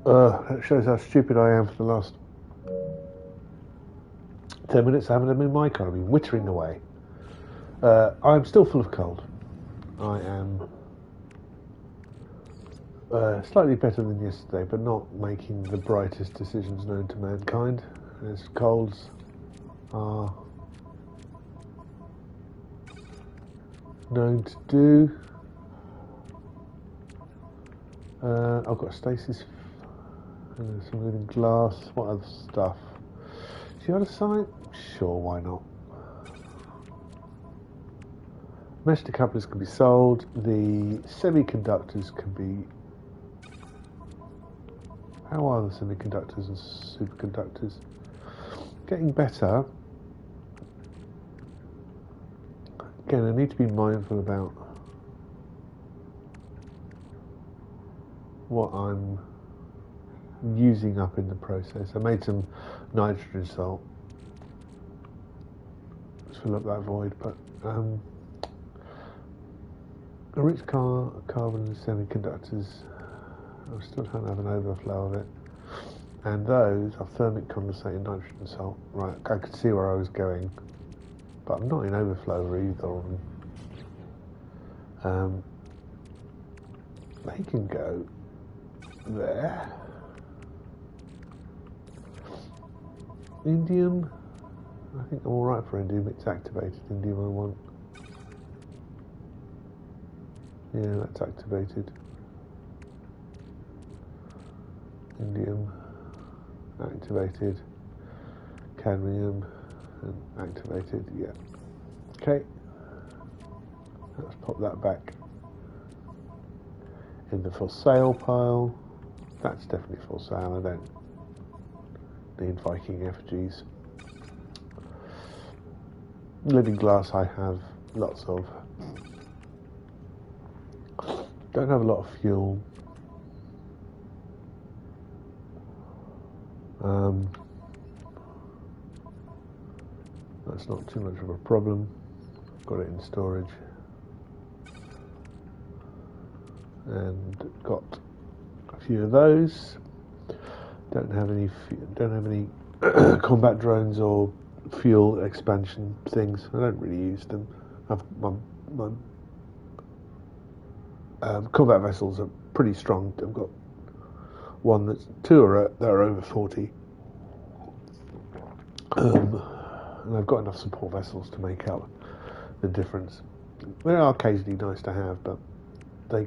That shows how stupid I am for the last 10 minutes. I haven't had my mic on. I've been wittering away. I'm still full of cold. I am slightly better than yesterday, but not making the brightest decisions known to mankind, as colds are known to do. I've got stasis, some living glass. What other stuff? Is the other side? Sure, why not? Mesh decouplers can be sold. The semiconductors can be. How are the semiconductors and superconductors? Getting better. Again, I need to be mindful about what I'm using up in the process. I made some nitrogen salt to fill up that void, but a rich carbon semiconductors, I still don't have an overflow of it, and those are thermic condensated nitrogen salt. Right, I could see where I was going, but I'm not in overflow for either of them. They can go there. Indium, I think I'm alright for indium. It's activated indium I want. Yeah, that's activated. Indium, activated. Cadmium, and activated, yeah. Okay, let's pop that back in the for sale pile. That's definitely for sale. I don't need Viking effigies. Living glass I have lots of. Don't have a lot of fuel. That's not too much of a problem. Got it in storage. And got a few of those. Don't have any combat drones or fuel expansion things. I don't really use them. My combat vessels are pretty strong. I've got one that are over 40. And I've got enough support vessels to make up the difference. They are occasionally nice to have, but they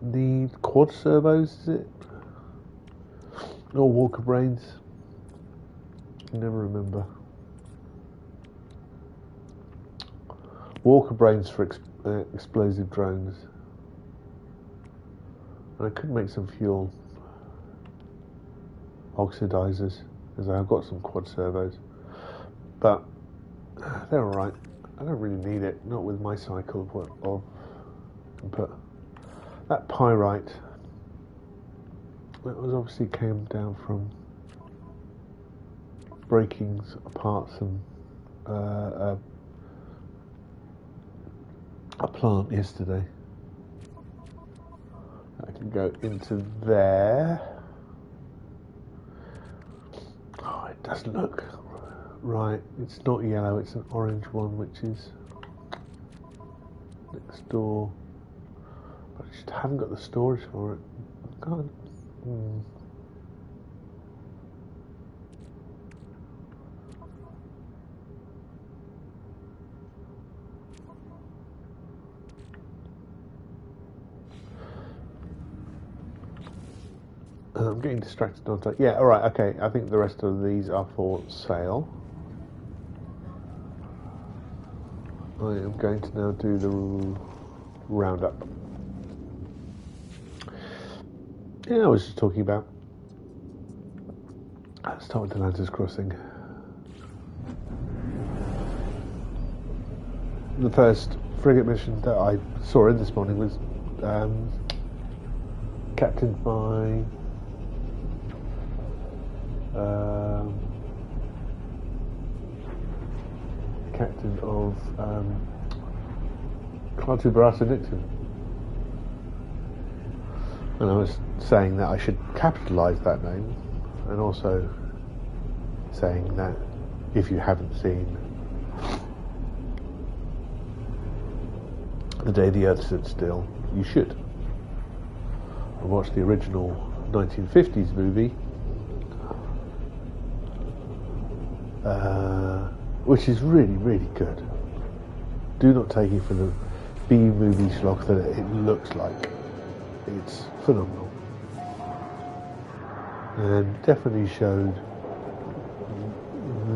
need quad servos, is it? Or Walker Brains? I never remember. Walker Brains for explosive drones. And I could make some fuel oxidizers, because I've got some quad servos. But they're alright. I don't really need it, not with my cycle of input. That pyrite, that was obviously came down from breaking apart some a plant yesterday. I can go into there. Oh, it doesn't look right. It's not yellow, it's an orange one, which is next door. But I just haven't got the storage for it. I can't. I'm getting distracted. Yeah, alright, okay. I think the rest of these are for sale. I am going to now do the roundup. Yeah, I was just talking about. Let's start with Atlantis Crossing. The first frigate mission that I saw in this morning was captained by captain of Klaatu Barada Niktun. And I was saying that I should capitalise that name, and also saying that if you haven't seen The Day the Earth Stood Still, you should. I watched the original 1950s movie, which is really, really good. Do not take it for the B-movie schlock that it looks like. It's phenomenal. And definitely showed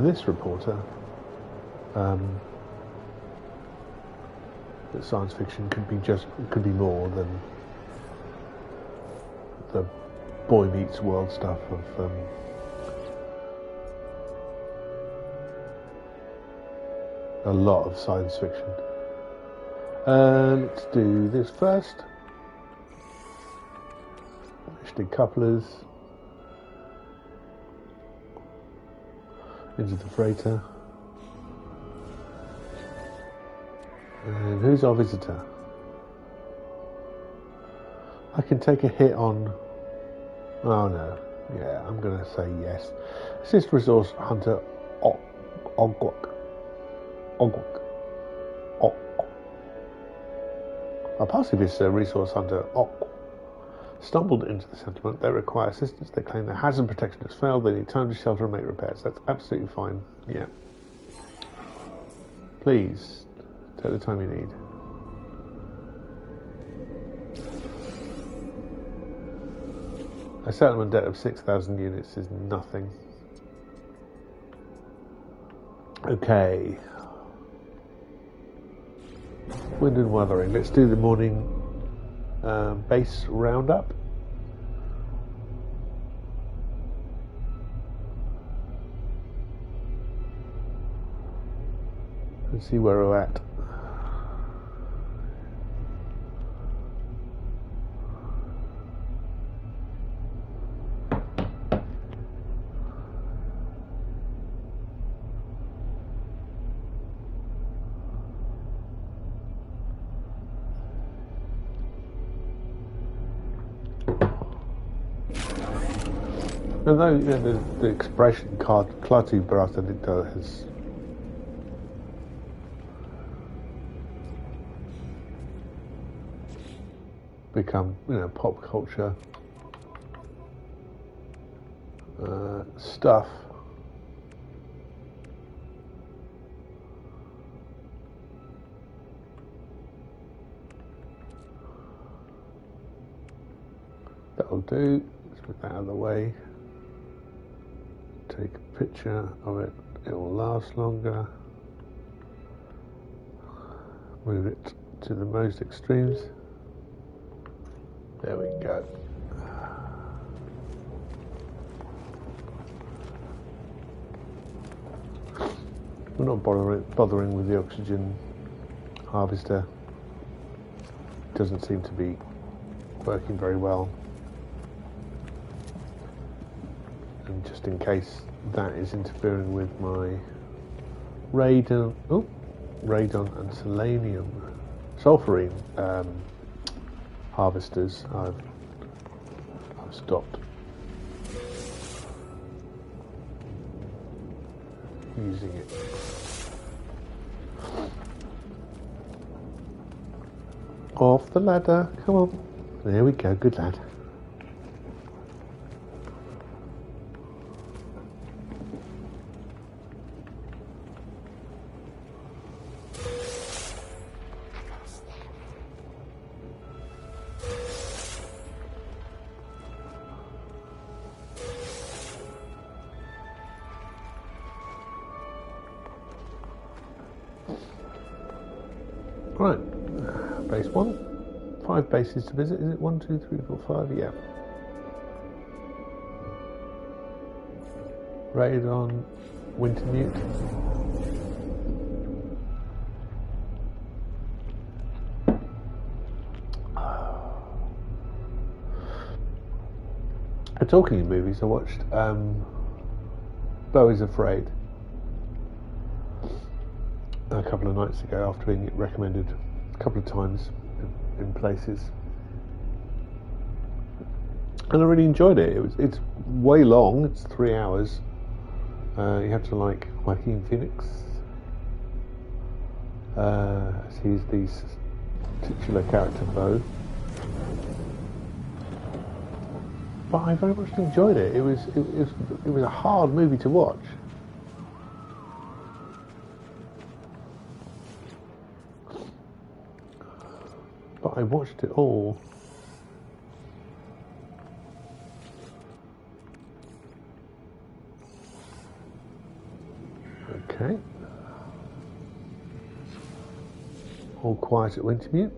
this reporter that science fiction could be more than the boy meets world stuff of a lot of science fiction. Let's do this first. Stick couplers into the freighter. And who's our visitor? I can take a hit on... Oh no. Yeah, I'm going to say yes. Assist resource hunter Ogwok. A pacifist resource hunter Ogwok stumbled into the settlement. They require assistance. They claim their hazard protection has failed. They need time to shelter and make repairs. That's absolutely fine. Yeah. Please, take the time you need. A settlement debt of 6,000 units is nothing. Okay. Wind and weathering. Let's do the morning base roundup. Let's see where we're at. Although the expression Klaatu Barata has become, pop culture stuff. That'll do. Let's put that out of the way. Take a picture of it. It will last longer. Move it to the most extremes. There we go. We're not bothering with the oxygen harvester. It doesn't seem to be working very well. And just in case that is interfering with my radon and selenium, sulfurine harvesters, I've stopped using it. Off the ladder, come on. There we go, good lad. Right, base 1. 5 bases to visit. Is it 1, 2, 3, 4, 5? Yeah. Rated on Wintermute. Talking of movies, I watched Beau is Afraid a couple of nights ago after being recommended a couple of times in places. and I really enjoyed it. It's way long. It's 3 hours. You have to like Joaquin Phoenix. He's the titular character Bo. But I very much enjoyed it. It was a hard movie to watch. But I watched it all. Okay. All quiet at Wintermute.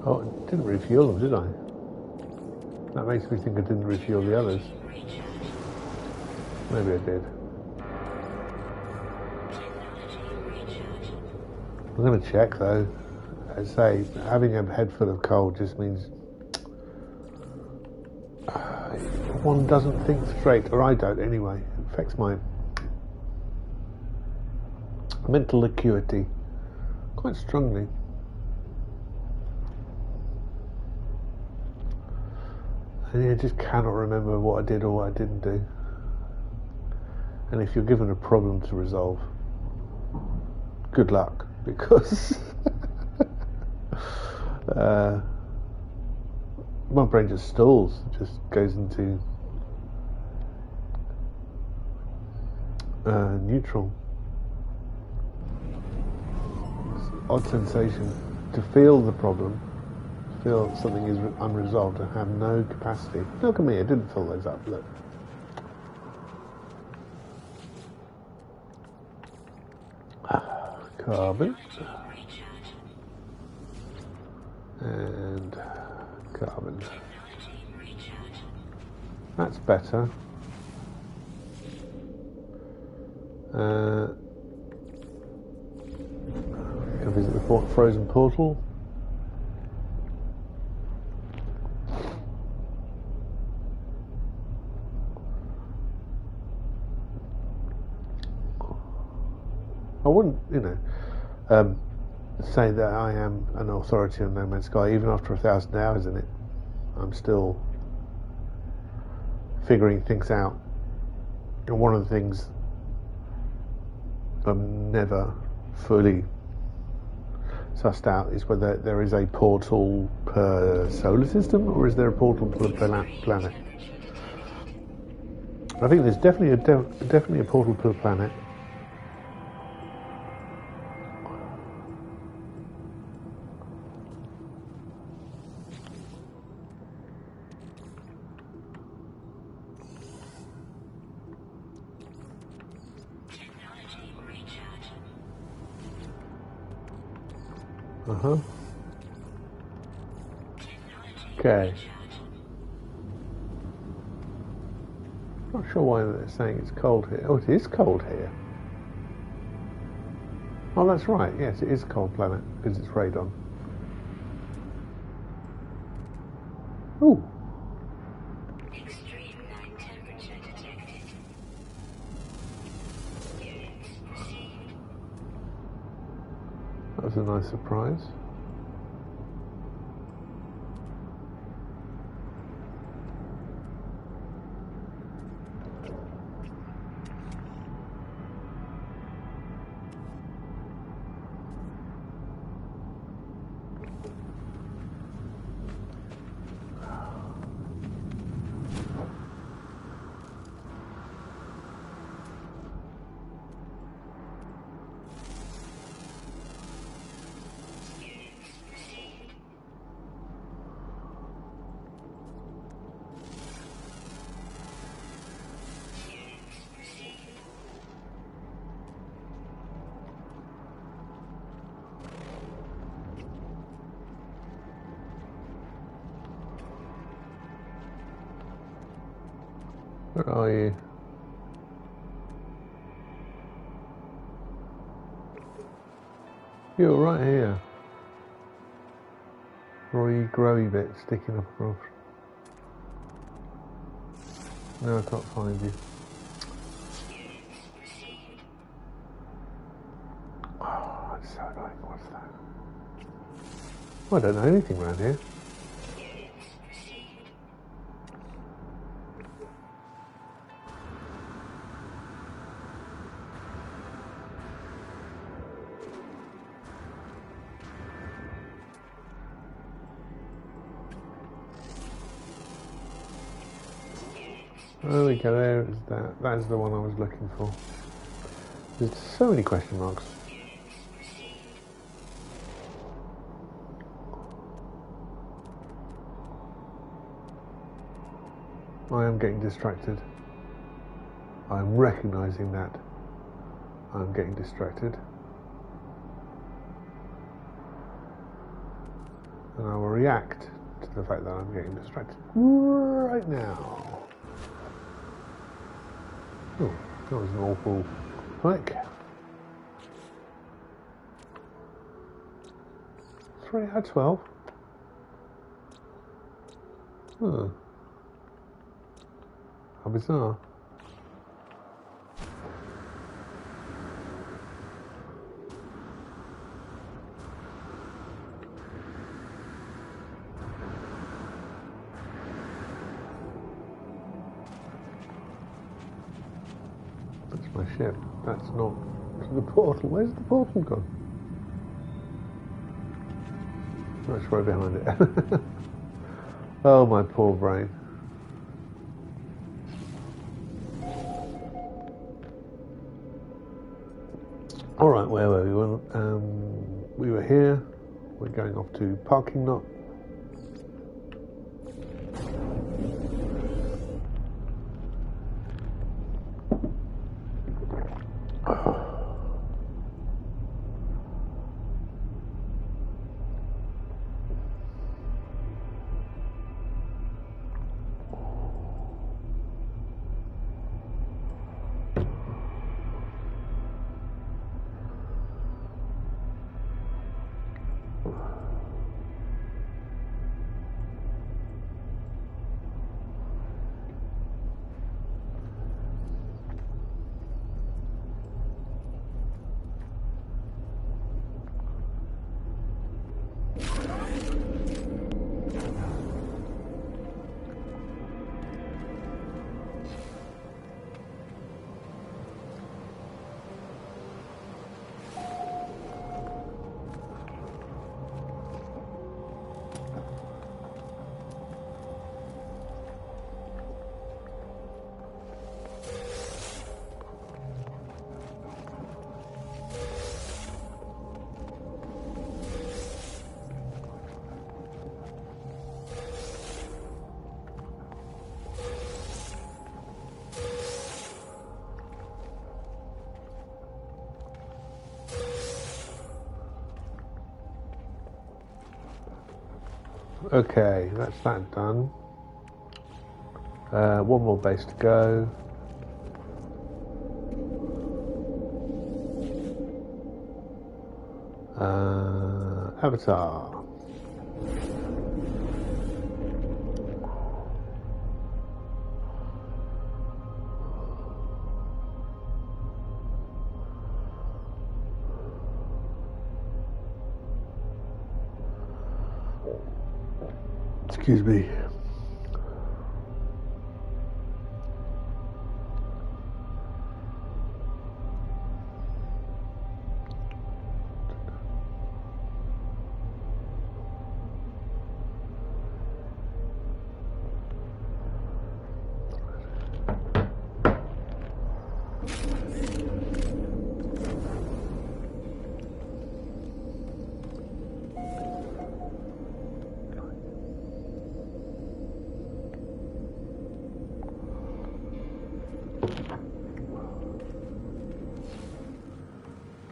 Oh, I didn't refuel them, did I? That makes me think I didn't refuel the others. Maybe I did. I'm going to check though. I say, having a head full of cold just means one doesn't think straight, or I don't anyway. It affects my mental acuity quite strongly. And I just cannot remember what I did or what I didn't do. And if you're given a problem to resolve, good luck, because my brain just stalls, just goes into neutral. It's an odd sensation to feel the problem, feel something is unresolved and have no capacity. Look at me, I didn't fill those up, look. Carbon. And carbon. That's better. Can visit the frozen portal. I wouldn't, say that I am an authority on No Man's Sky, even after 1,000 hours in it. I'm still figuring things out. And one of the things I'm never fully sussed out is whether there is a portal per solar system, or is there a portal per planet. I think there's definitely a portal per planet. Okay. Not sure why they're saying it's cold here. Oh, it is cold here. Oh, that's right. Yes, it is a cold planet because it's radon. Ooh. Extreme night temperature detected. Units received. That was a nice surprise. Where are you? You're right here. Roy growy bit sticking up across. No, I can't find you. Oh, that's so annoying. What's that? I don't know anything around here. There we go, there is that. That is the one I was looking for. There's so many question marks. I am getting distracted. I'm recognizing that. I'm getting distracted. And I will react to the fact that I'm getting distracted right now. Oh, that was an awful click. 3 out of 12. Huh. How bizarre. That's my ship. That's not the portal. Where's the portal gone? That's right behind it. Oh, my poor brain. All right, where were we? Well, we were here. We're going off to parking lot. Okay, that's that done. One more base to go. Avatar. Excuse me.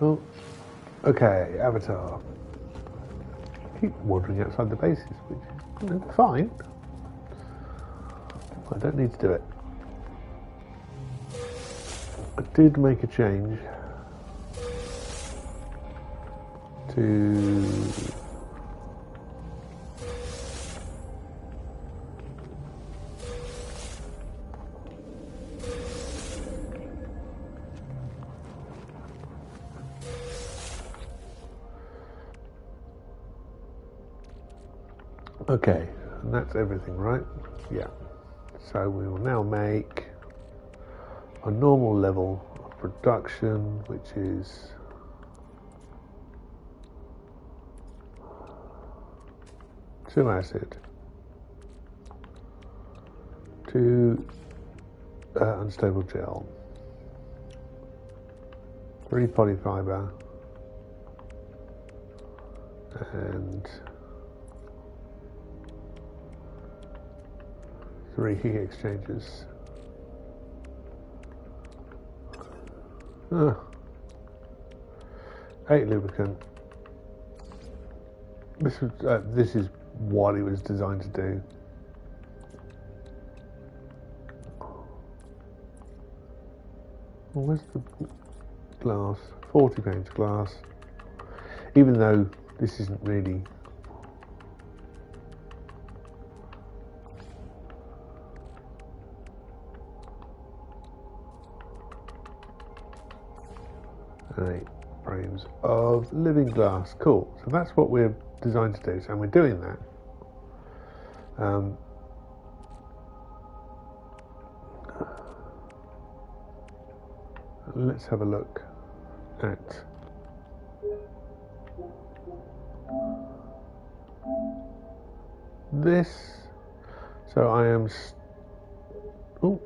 Oh, okay, Avatar. Keep wandering outside the bases, which is fine. I don't need to do it. I did make a change to okay, and that's everything, right? Yeah. So we will now make a normal level of production, which is 2 acid, 2 unstable gel, 3 polyfiber, and 3 heat exchangers. 8 lubricant. This is what it was designed to do. Well, where's the glass? 40 pounds glass. Even though this isn't really. Eight frames of living glass. Cool. So that's what we're designed to do, and we're doing that. Let's have a look at this. So I am. Oh.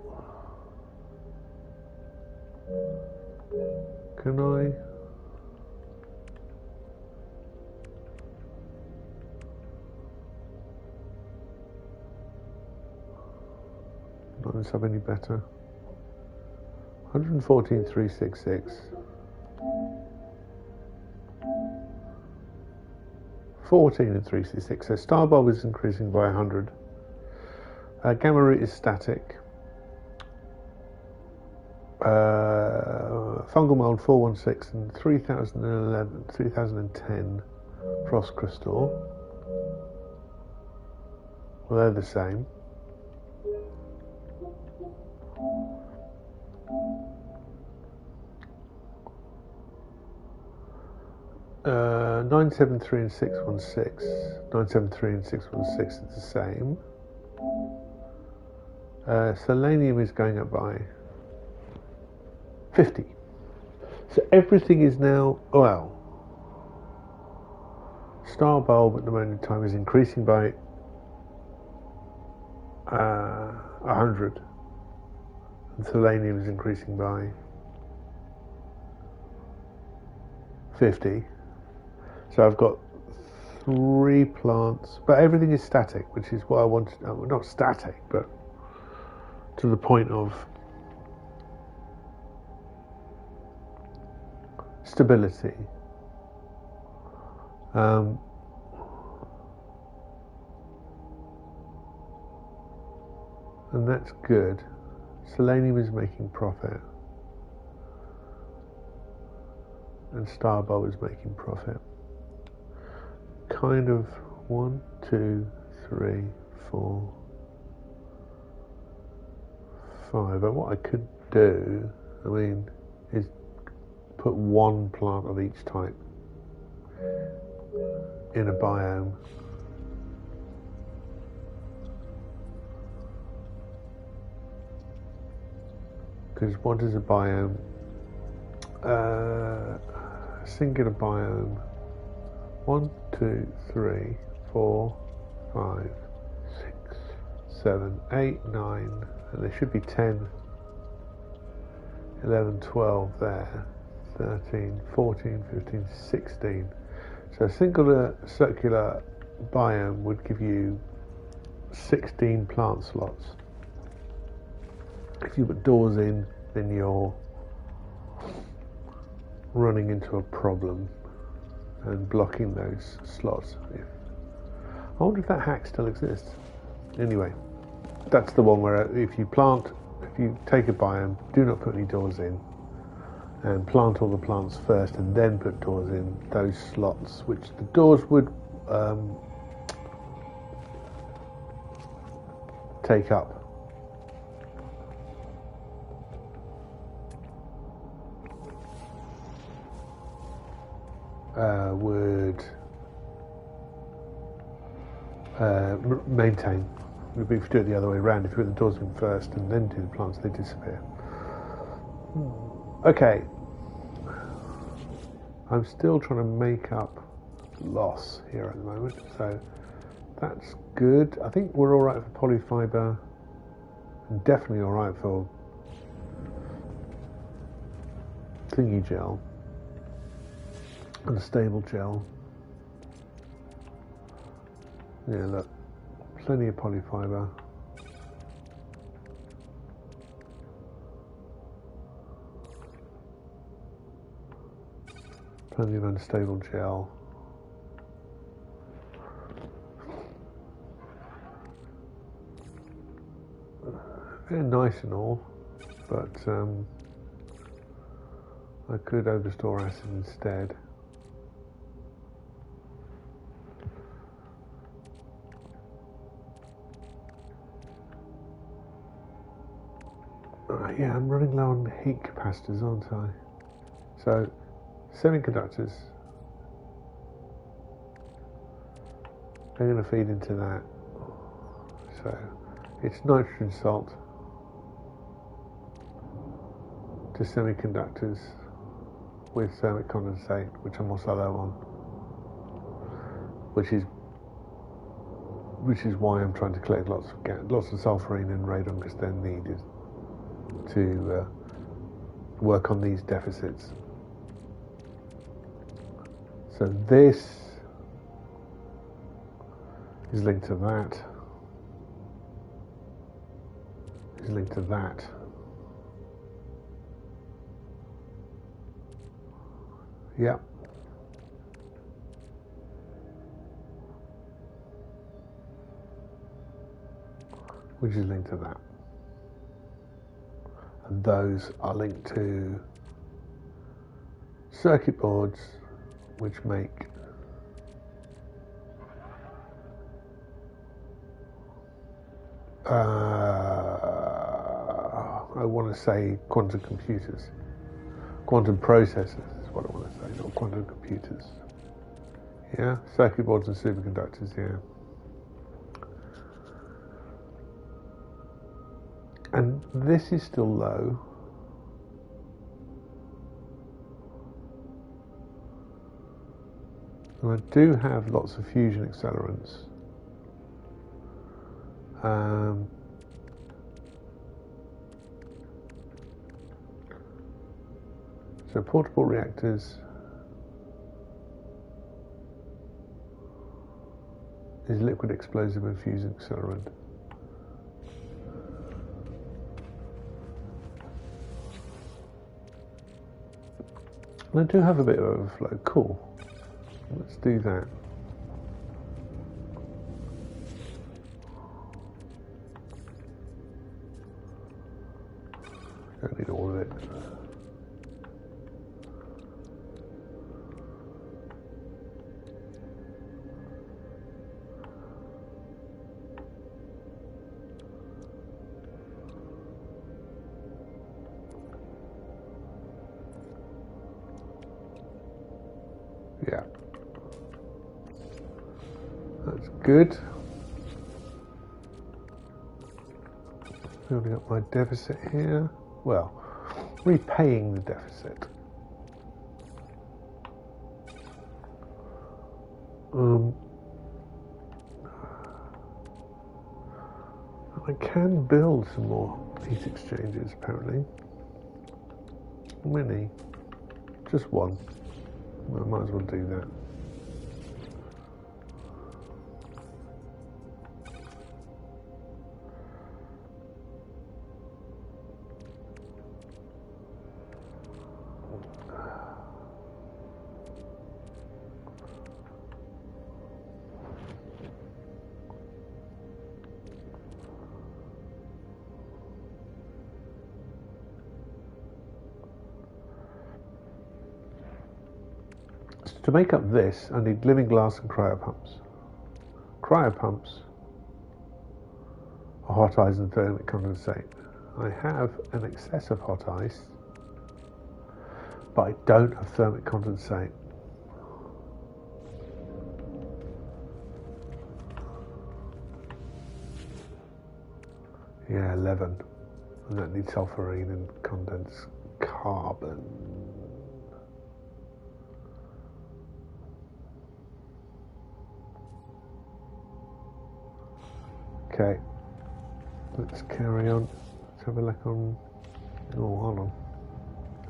Can I? Not this have any better. 114,366. 14 and 366. So star bulb is increasing by 100. Gamma root is static. Fungal mold 416 and 3010 frost crystal. Well, they're the same. Uh, 973 and 616. 973 and 616 is the same. Selenium is going up by 50. So everything is now, well, star bulb at the moment in time is increasing by 100, and selenium is increasing by 50. So I've got 3 plants, but everything is static, which is what I wanted. Not static, but to the point of stability. And that's good. Selenium is making profit, and star bulb is making profit. Kind of 1, 2, 3, 4, 5. But what I could do, I mean, is put 1 plant of each type in a biome. Because what is a biome? Singular biome. 1, 2, 3, 4, 5, 6, 7, 8, 9, and there should be 10, 11, 12 there, 13, 14, 15, 16. So a singular circular biome would give you 16 plant slots. If you put doors in, then you're running into a problem and blocking those slots. I wonder if that hack still exists. Anyway, that's the one where if you take a biome, do not put any doors in, and plant all the plants first and then put doors in those slots, which the doors would take up. Would maintain. If you do it the other way around, if you put the doors in first and then do the plants, they disappear. Okay. I'm still trying to make up loss here at the moment, so that's good. I think we're alright for polyfiber, and definitely alright for thingy gel and a stable gel. Yeah, look, plenty of polyfiber. Plenty of unstable gel. They're nice and all, but I could overstore acid instead. Yeah, I'm running low on heat capacitors, aren't I? So, semiconductors, they're going to feed into that. So, it's nitrogen salt to semiconductors with thermic condensate, which I'm also low on, which is why I'm trying to collect lots of sulfurine and radon, because they're needed to work on these deficits. So this is linked to that, is linked to that. Yep. Which is linked to that. And those are linked to circuit boards which make I want to say quantum computers. Quantum processors is what I want to say, not quantum computers. Yeah, circuit boards and superconductors, yeah. And this is still low. And I do have lots of fusion accelerants. So portable reactors is liquid explosive and fusion accelerant. And I do have a bit of overflow. Cool. Let's do that. Don't need all of it. Yeah. That's good. Building up my deficit here. Well, repaying the deficit. I can build some more heat exchangers, apparently. How many? Just one. Well, I might as well do that. To make up this, I need living glass and cryopumps. Cryopumps are hot ice and thermic condensate. I have an excess of hot ice, but I don't have thermic condensate. Yeah, 11. And that needs sulfurine and condensed carbon. Okay, let's carry on. Let's have a look on. Oh, hold on.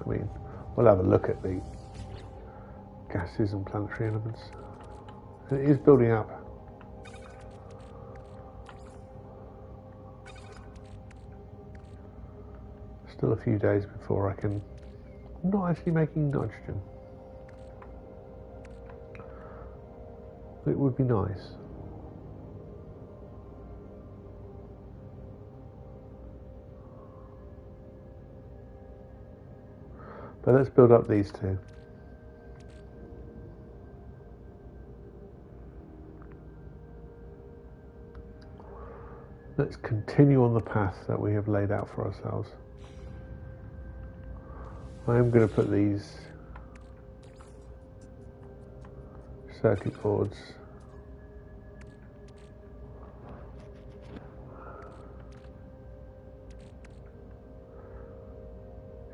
I mean, we'll have a look at the gases and planetary elements. And it is building up. Still a few days before I can. I'm not actually making nitrogen. It would be nice. But let's build up these two. Let's continue on the path that we have laid out for ourselves. I am going to put these circuit boards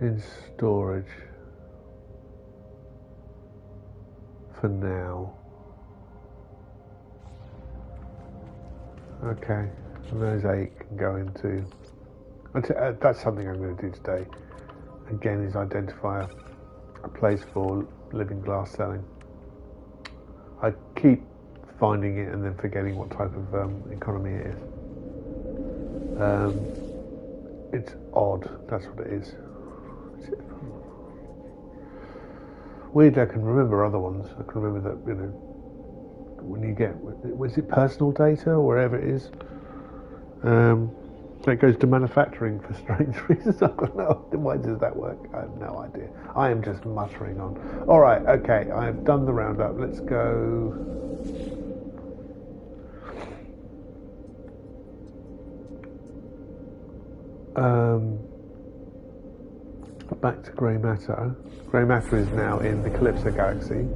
in storage for now. Okay, and those 8 can go into. That's something I'm going to do today. Again, is identify a place for living glass selling. I keep finding it and then forgetting what type of economy it is. It's odd, that's what it is. Weirdly, I can remember other ones. I can remember that, when you get, was it personal data or wherever it is? That goes to manufacturing for strange reasons. I don't know. Why does that work? I have no idea. I am just muttering on. All right, okay, I've done the roundup. Let's go. Back to grey matter. Grey matter is now in the Calypso galaxy.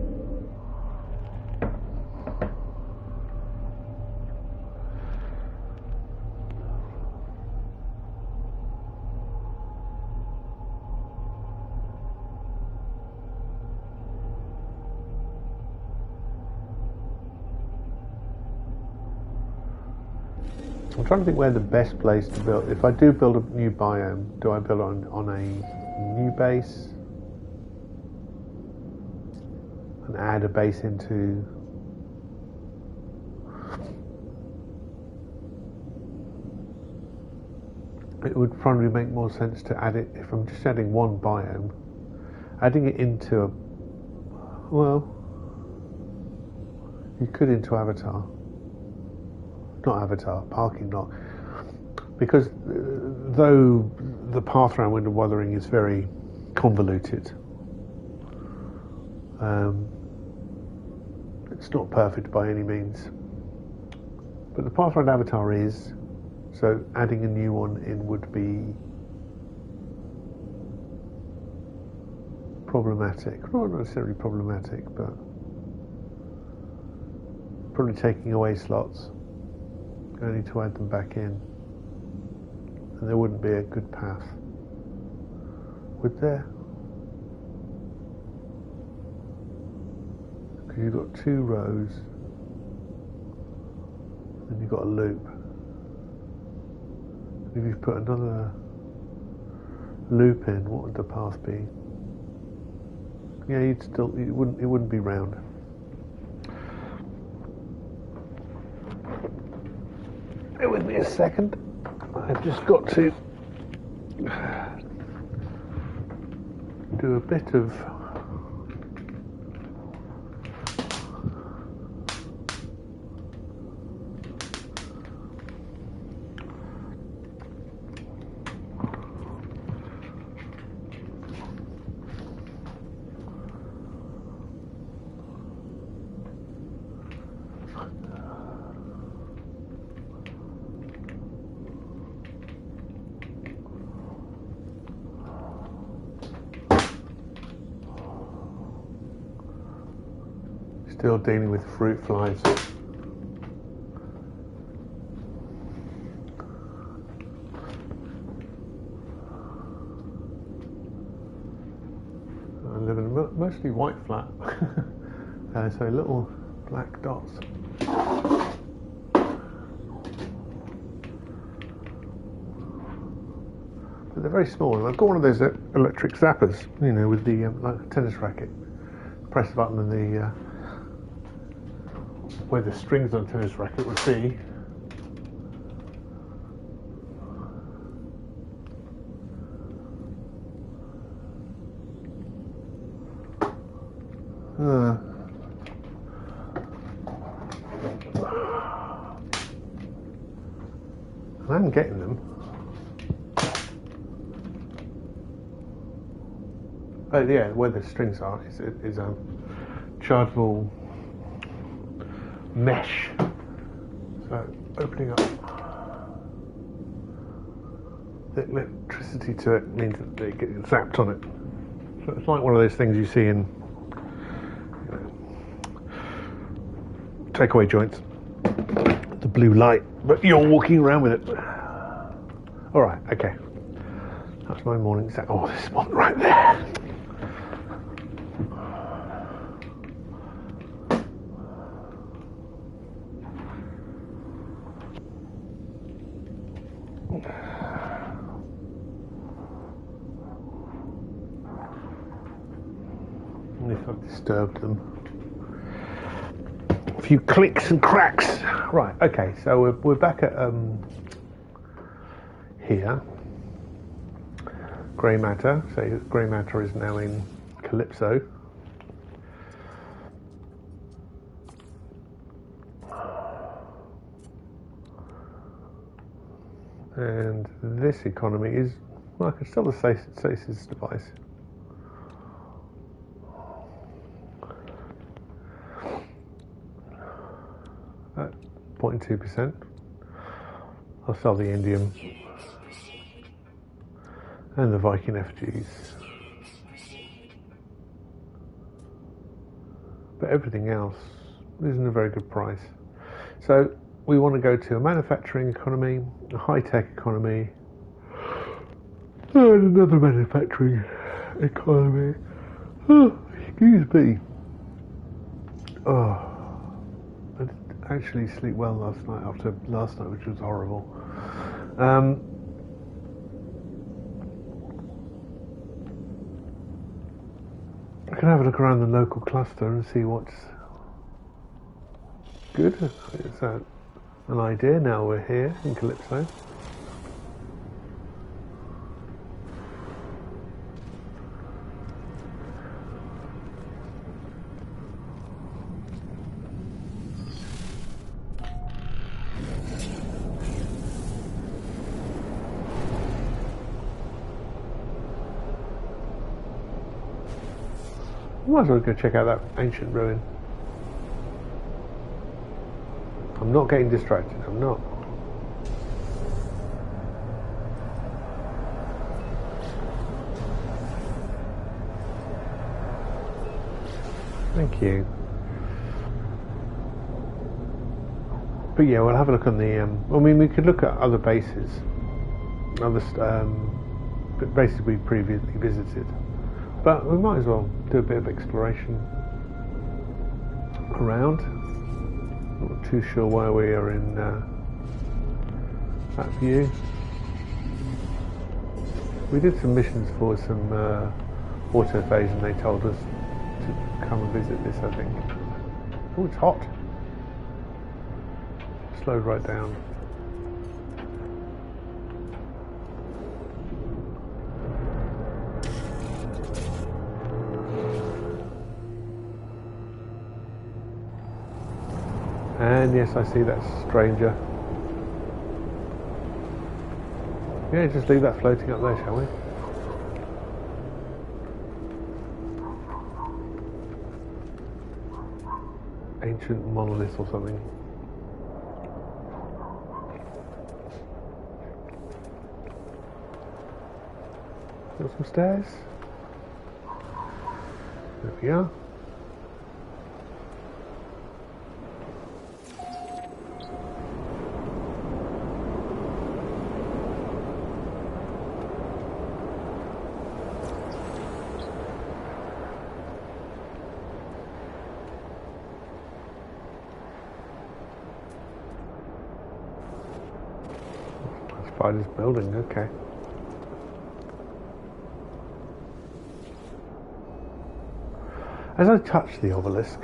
I'm trying to think where the best place to build. If I do build a new biome, do I build on a new base and add a base into? It would probably make more sense to add it, if I'm just adding one biome, adding it into a, well, you could into Avatar. Not Avatar, parking lot. Because though the path around Wind and Wuthering is very convoluted, it's not perfect by any means. But the path around Avatar is, so adding a new one in would be problematic. Not necessarily problematic, but probably taking away slots. I need to add them back in, and there wouldn't be a good path, would there? Because you've got 2 rows, and you've got a loop. If you put another loop in, what would the path be? Yeah, it wouldn't be round. Bear with me a second. I've just got to do a bit of Still dealing with fruit flies. I live in a mostly white flat, so little black dots. But they're very small, and I've got one of those electric zappers, you know, with the like a tennis racket. Press the button and the where the strings on a tennis racket would be. I'm getting them. Oh yeah, where the strings are is a chargeable mesh. So opening up the electricity to it means that they get zapped on it. So it's like one of those things you see in, you know, takeaway joints. The blue light, but you're walking around with it. All right, okay. That's my morning zap. Oh, there's one right there. If I've disturbed them. A few clicks and cracks. Right, okay, so we're back at here. Grey matter. So grey matter is now in Calypso. And this economy is, well, I can still say this device. At 0.2%. I'll sell the indium and the Viking FGs. But everything else isn't a very good price. So we want to go to a manufacturing economy, a high-tech economy, and another manufacturing economy. Oh, excuse me. Oh, I didn't actually sleep well last night after last night, which was horrible. I can have a look around the local cluster and see what's good. It's an idea now we're here in Calypso. Might as well go check out that ancient ruin. I'm not getting distracted, I'm not. Thank you. But yeah, we'll have a look on the, I mean, we could look at other bases. Other bases we previously visited. But we might as well do a bit of exploration around. Not too sure why we are in that view. We did some missions for some autophays and they told us to come and visit this, I think. Oh, it's hot. Slowed right down. And yes, I see that stranger. Yeah, just leave that floating up there, shall we? Ancient monolith or something. Got some stairs. There we are. Starfighter's building, okay. As I touch the obelisk,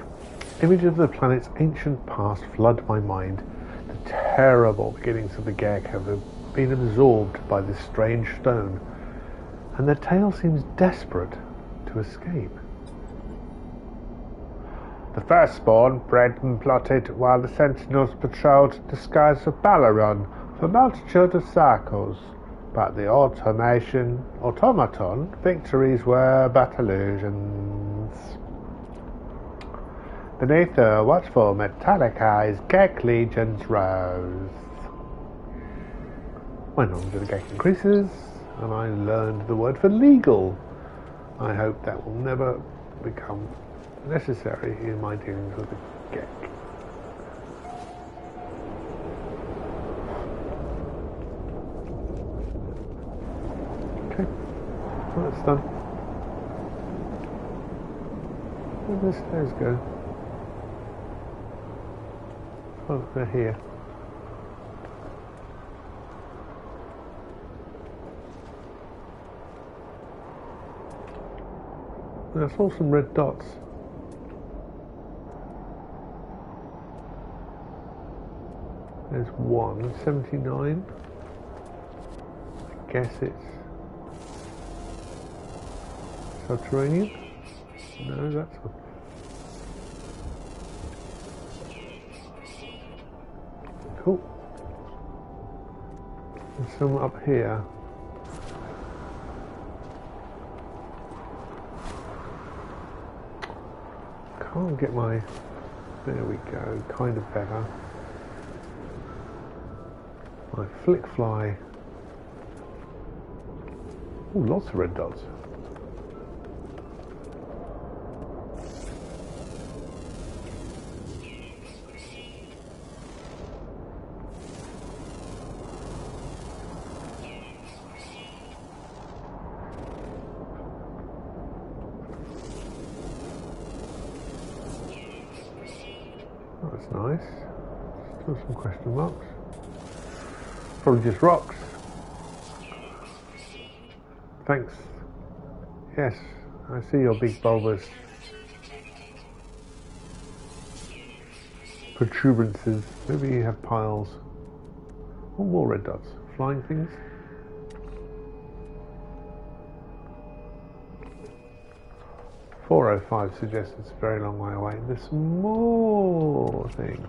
images of the planet's ancient past flood my mind. The terrible beginnings of the Gek have been absorbed by this strange stone, and their tale seems desperate to escape. The firstborn bred and plotted while the sentinels patrolled the skies of Balaron for a multitude of cycles, but the automaton victories were but illusions. Beneath the watchful metallic eyes, Gek legions rose. My knowledge of the Gek increases, and I learned the word for legal. I hope that will never become necessary in my dealings with the Gek. Okay, well, that's done. Where do the stairs go? Oh, they're here. I saw some red dots. There's one, 79. I guess it's subterranean? No, that's one. Cool. There's some up here. Can't get my... There we go, kind of better. My flick fly. Oh, lots of red dots. That's nice. Still some question marks. Probably just rocks. Thanks. Yes, I see your big bulbous protuberances. Maybe you have piles. Oh, more red dots. Flying things. .405 suggests it's a very long way away. There's more things.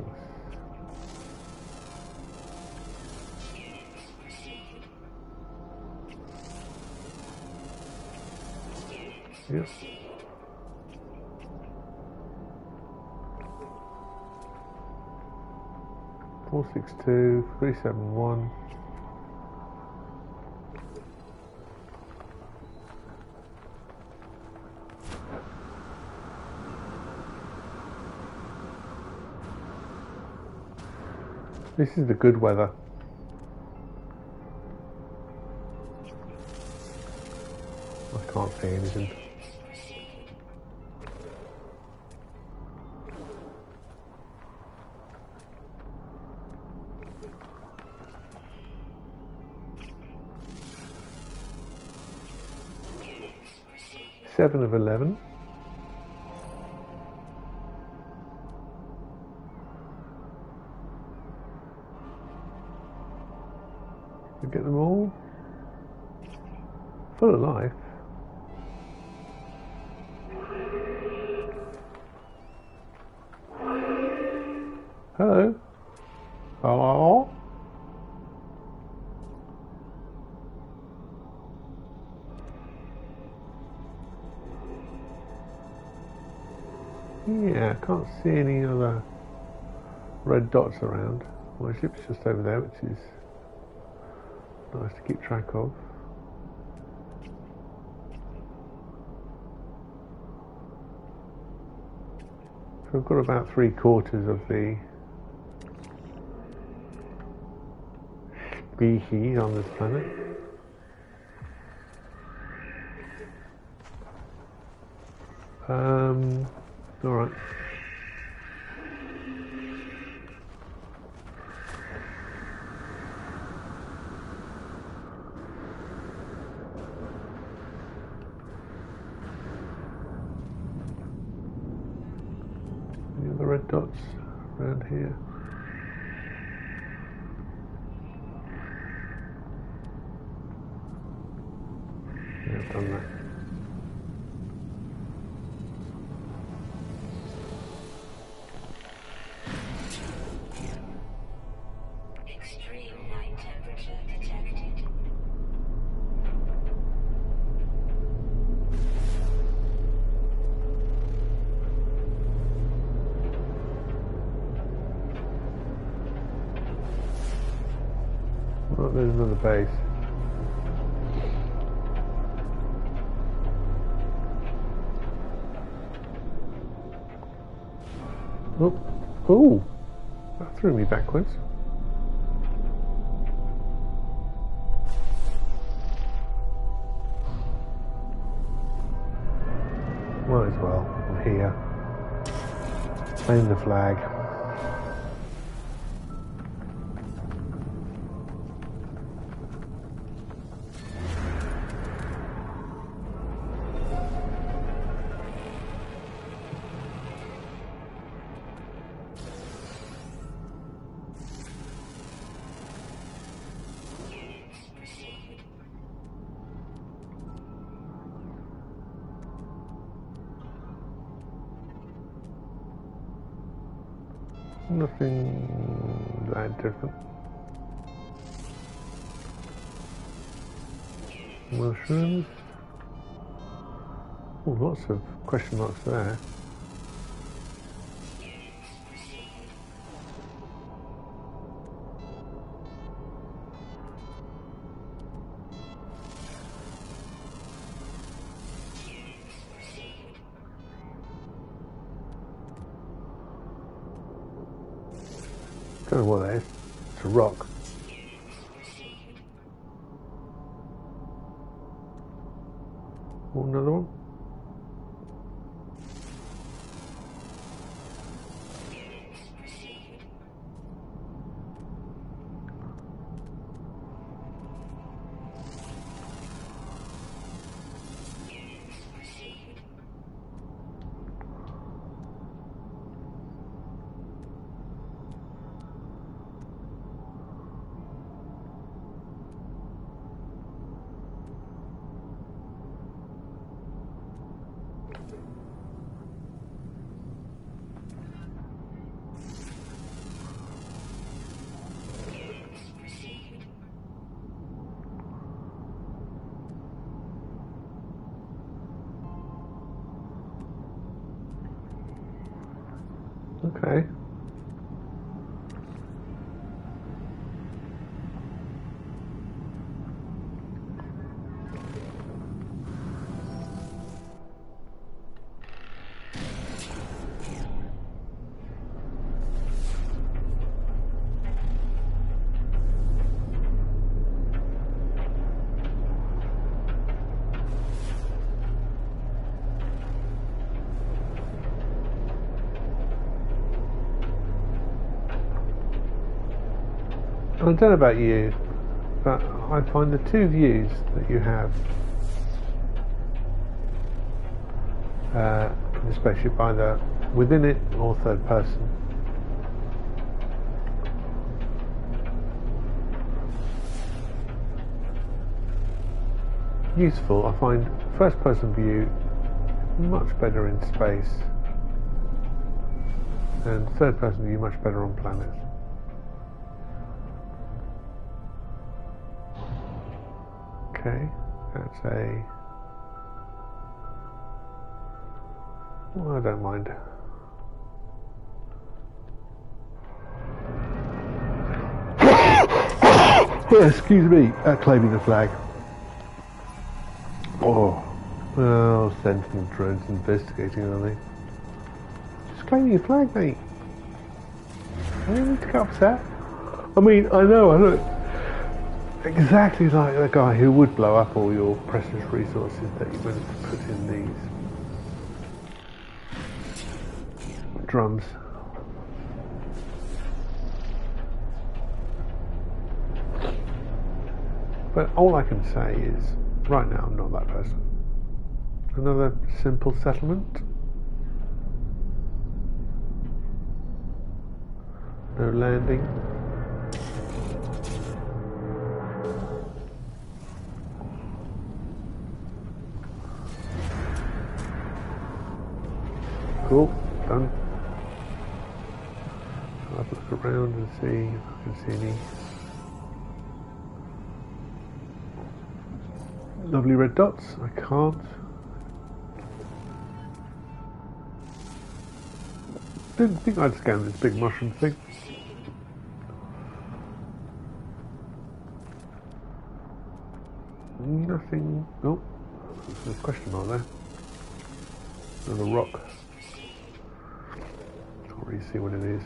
Yes. Four 6-2, 371. This is the good weather. I can't see anything. Seven of 11. We get them all. Full of life. Hello. Hello. Yeah, I can't see any other red dots around. My ship's just over there, which is nice to keep track of. So I've got about 3/4 of the species on this planet. Alright. the red dots around here. Yeah, I've done that. Extreme night temperature detected. Oh, there's another base. Oh, oh, that threw me backwards. Might as well. I'm here. Claim the flag. Nothing that different. Mushrooms. Oh, lots of question marks there. Don't know what that is. It's a rock. Oh, another one. Okay. I don't know about you, but I find the two views that you have in the spaceship, either within it or third person, useful. I find first person view much better in space, and third person view much better on planets. Okay, that's a... well, I don't mind. Excuse me, claiming the flag. Oh, well, Sentinel drones investigating, are they? Just claiming your flag, mate. I don't need to get upset. I mean, I know, I look exactly like the guy who would blow up all your precious resources that you managed to put in these drums. But all I can say is, right now I'm not that person. Another simple settlement. No landing. Cool, done. I'll have a look around and see if I can see any lovely red dots. I can't. Didn't think I'd scan this big mushroom thing. Nothing. Oh, there's a question mark there. Another rock. Can't really see what it is.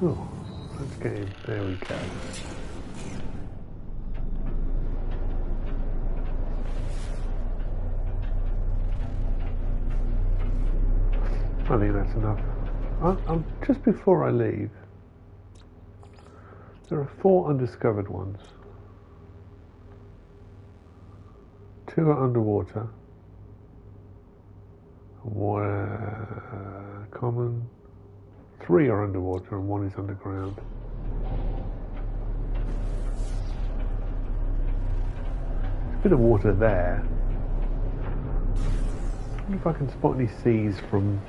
Oh, let's get in. There we go. I think that's enough. Just before I leave, there are 4 undiscovered ones. 2 are underwater. One common. 3 are underwater and 1 is underground. There's a bit of water there. I wonder if I can spot any seas from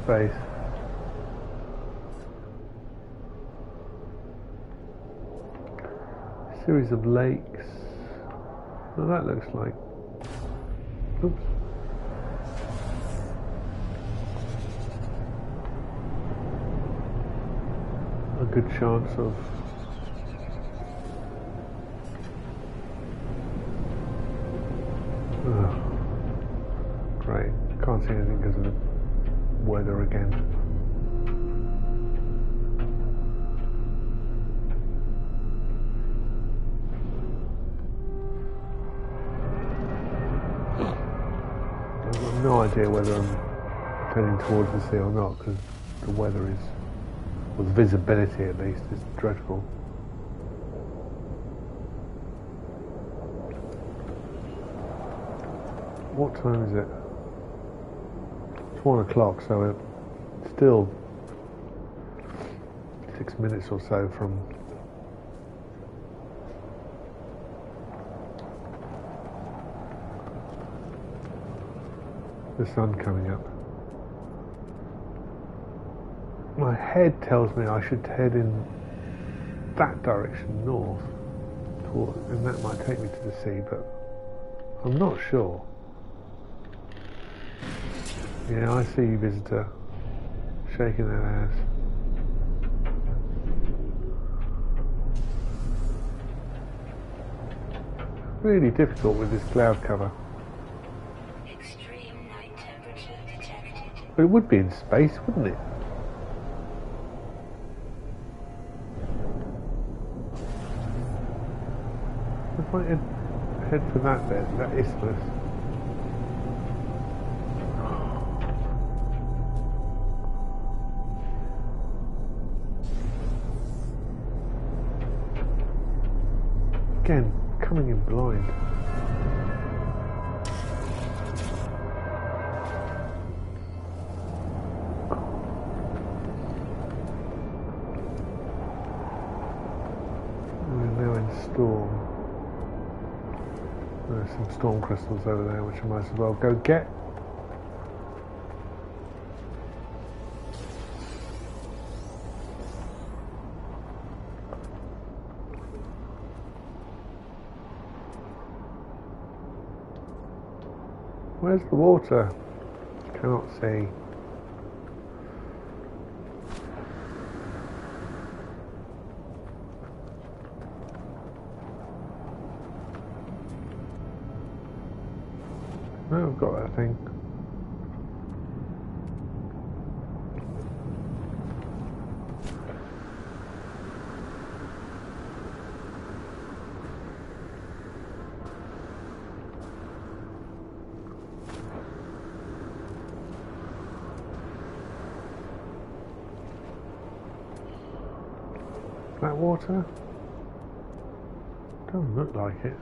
space. A series of lakes. Well, that looks like. Oops. A good chance of great. Can't see anything because of the weather again. I've got no idea whether I'm heading towards the sea or not because the weather is, or the visibility at least, is dreadful. What time is it? It's 1 o'clock, so it's still 6 minutes or so from the sun coming up. My head tells me I should head in that direction north, and that might take me to the sea, but I'm not sure. Yeah, I see you, visitor, shaking that ass. Really difficult with this cloud cover. Extreme night temperature detected. But it would be in space, wouldn't it? If I head for that bit, that isthmus. Again, coming in blind. We're now in storm. There's some storm crystals over there which I might as well go get. Where's the water? Cannot see. No, I've got that thing. Flat water? Doesn't look like it.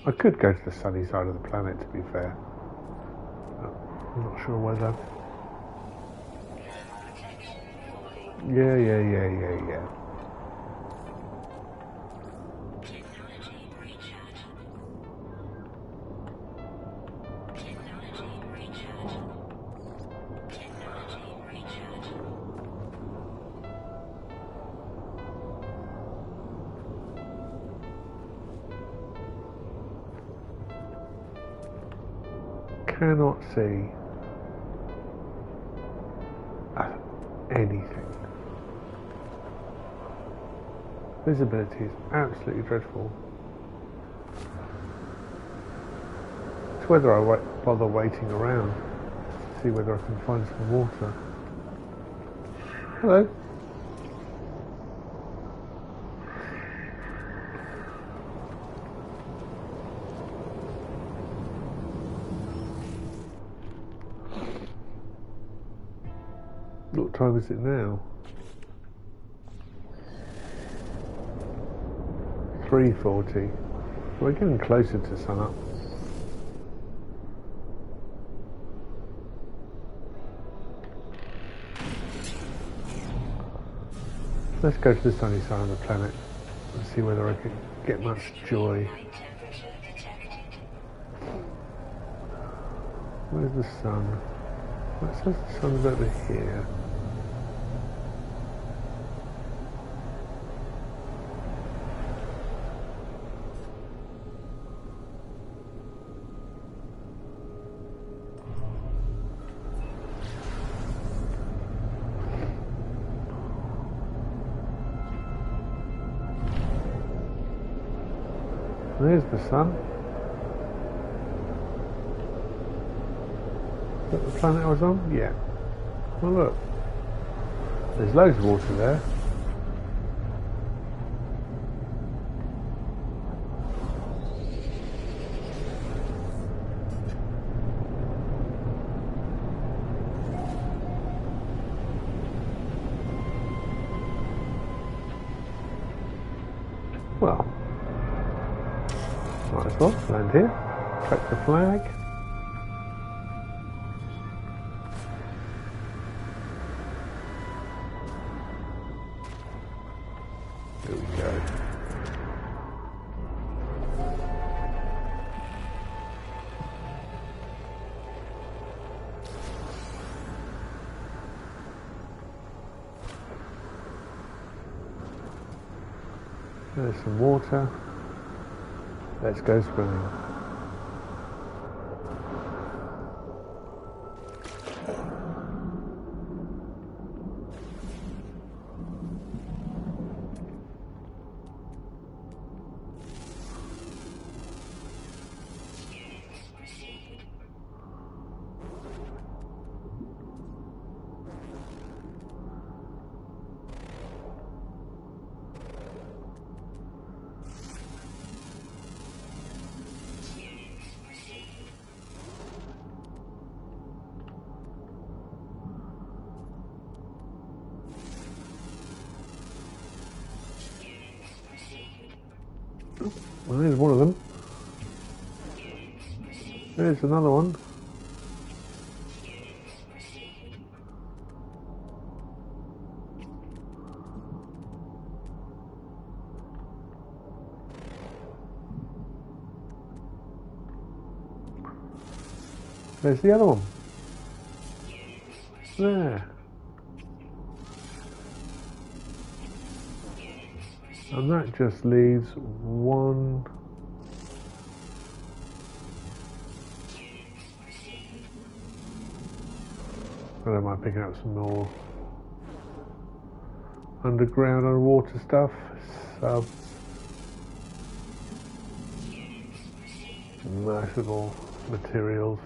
I could go to the sunny side of the planet, to be fair. I'm not sure whether. Yeah. Cannot see anything. Visibility is absolutely dreadful. It's whether I bother waiting around to see whether I can find some water. Hello. What time is it now? 3:40. We're getting closer to sunup. Let's go to the sunny side of the planet and see whether I can get much joy. Where's the sun? It says the sun's over here. There's the sun. Is that the planet I was on? Yeah. Well, look. There's loads of water there. Well, might as well land here, track the flag. There we go. There's some water. Let's go swimming. Well, there's one of them. There's another one. There's the other one. There. And that just leaves one. I don't mind picking up some more underground underwater stuff, subs, submersible materials.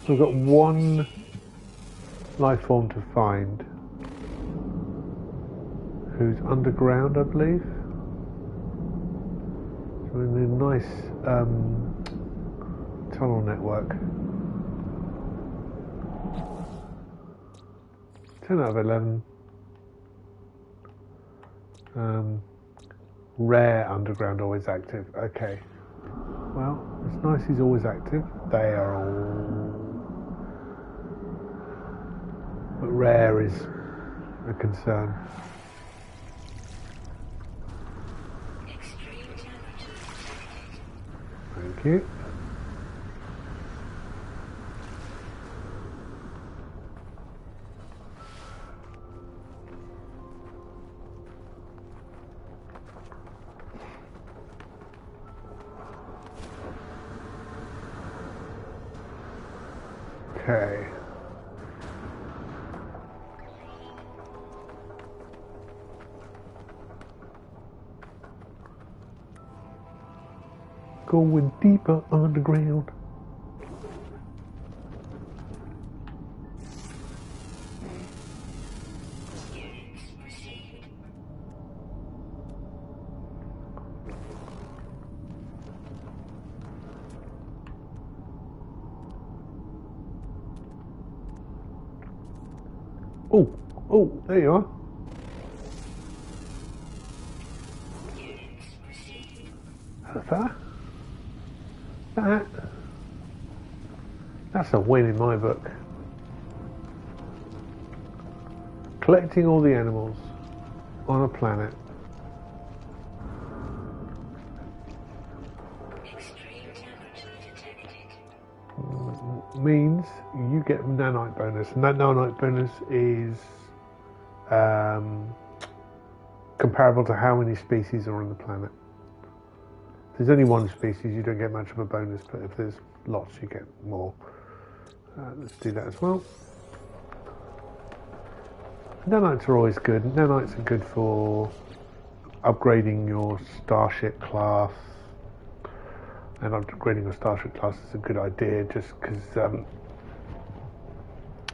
So we've got one life form to find who's underground, I believe. So We're in a nice tunnel network. 10 out of 11. Rare underground, always active. Okay. Well, it's nice he's always active. They are all... But rare is a concern. Extreme temperature detected. Thank you. Okay. Going deeper underground. Units proceed. Oh, there you are. Units proceed. That's a win in my book. Collecting all the animals on a planet. Extreme temperature detected. Means you get nanite bonus, and that nanite bonus is comparable to how many species are on the planet. If there's only one species, you don't get much of a bonus, but if there's lots, you get more. Let's do that as well. Nanites are always good. Nanites are good for upgrading your starship class. And upgrading your starship class is a good idea just because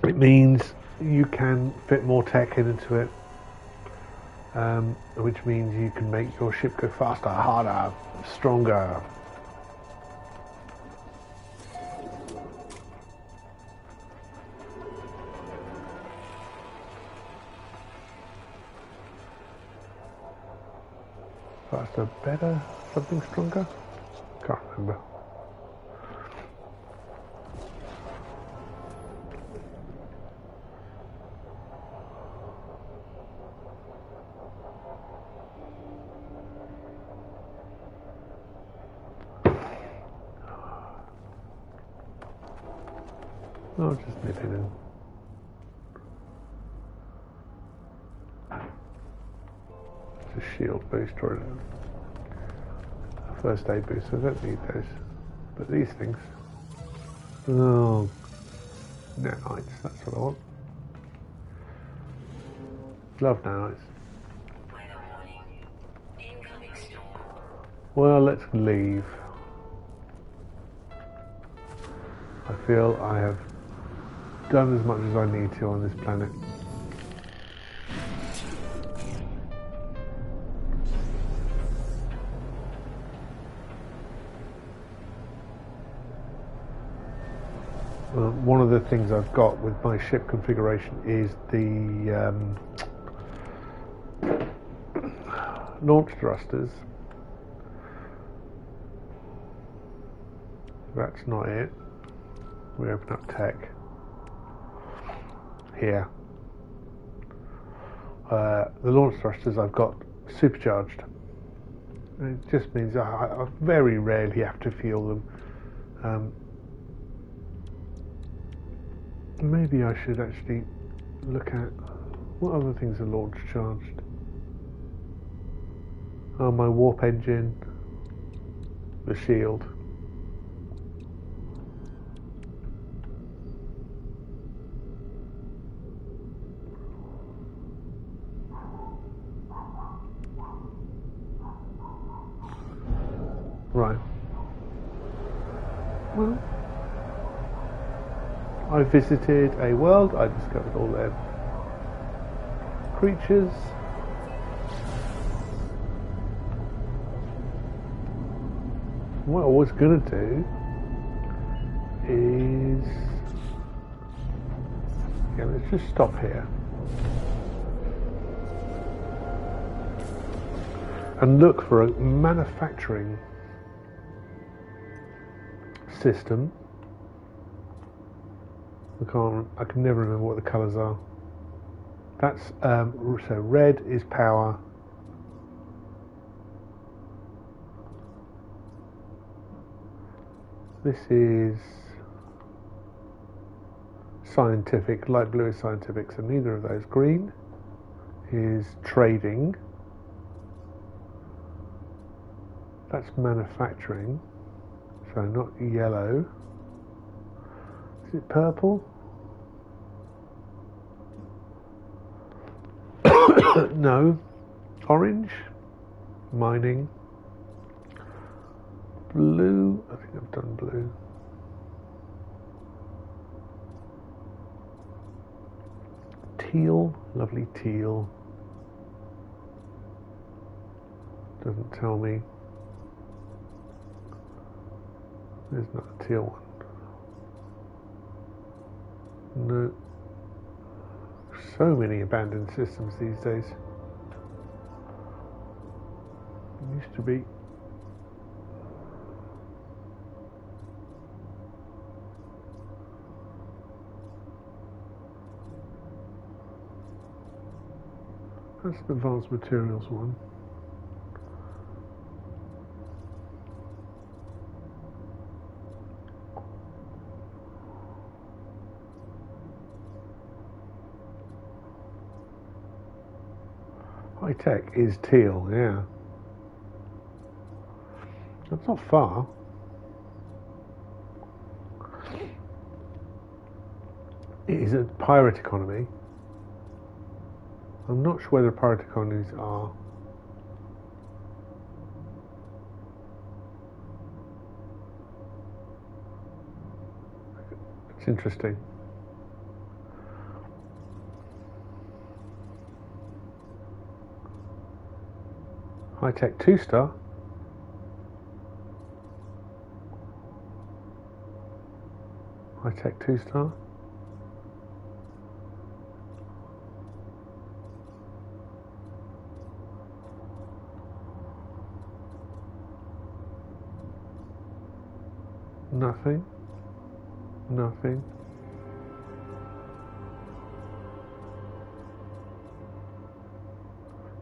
it means you can fit more tech into it, which means you can make your ship go faster, harder, stronger. Faster, better, something stronger? Can't remember. I'll just nip it in. It's a shield booster, isn't it? First aid booster, I don't need those. But these things. Oh, nanites, that's what I want. Love nanites. Weather warning. Incoming storm. Well, let's leave. I feel I have done as much as I need to on this planet. One of the things I've got with my ship configuration is the launch thrusters. That's not it. We open up tech here. The launch thrusters I've got supercharged. It just means I very rarely have to fuel them. Maybe I should actually look at what other things are launch charged. Oh, my warp engine, the shield. Right. Well, I visited a world, I discovered all their creatures. what I was going to do is, yeah, let's just stop here and look for a manufacturing system. I can never remember what the colours are. That's so red is power. This is scientific, light blue is scientific, so neither of those. Green is trading. That's manufacturing, so not yellow. Is it purple? No. Orange, mining. Blue, I think I've done blue. Teal, lovely teal. Doesn't tell me. There's not a teal one. No. So many abandoned systems these days. Used to be. That's the advanced materials one. High tech is teal, yeah. That's not far. It is a pirate economy. I'm not sure whether pirate economies are. It's interesting. High tech 2-star. High tech 2-star. Nothing. Nothing.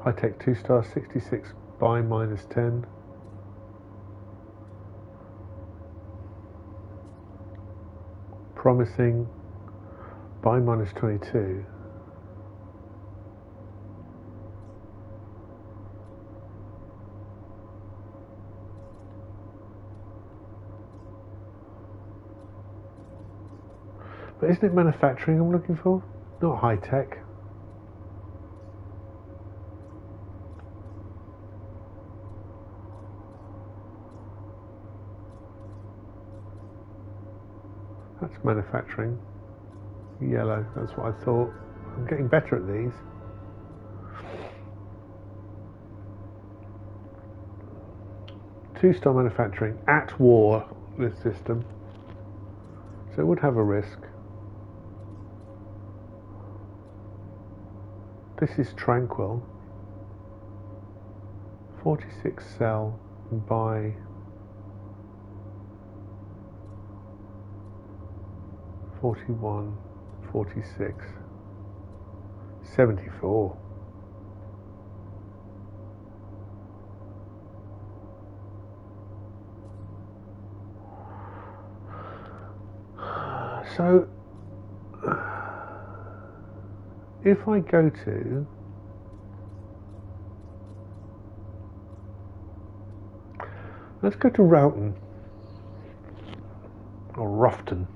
High tech 2-star, 66 buy minus 10. Promising buy minus 22. But isn't it manufacturing I'm looking for? Not high tech. That's manufacturing. Yellow, that's what I thought. I'm getting better at these. Two-star manufacturing, at war, this system. So it would have a risk. This is tranquil. 46 sell and buy. 41, 46, 74. So, if I go to let's go to Roughton or Roughton.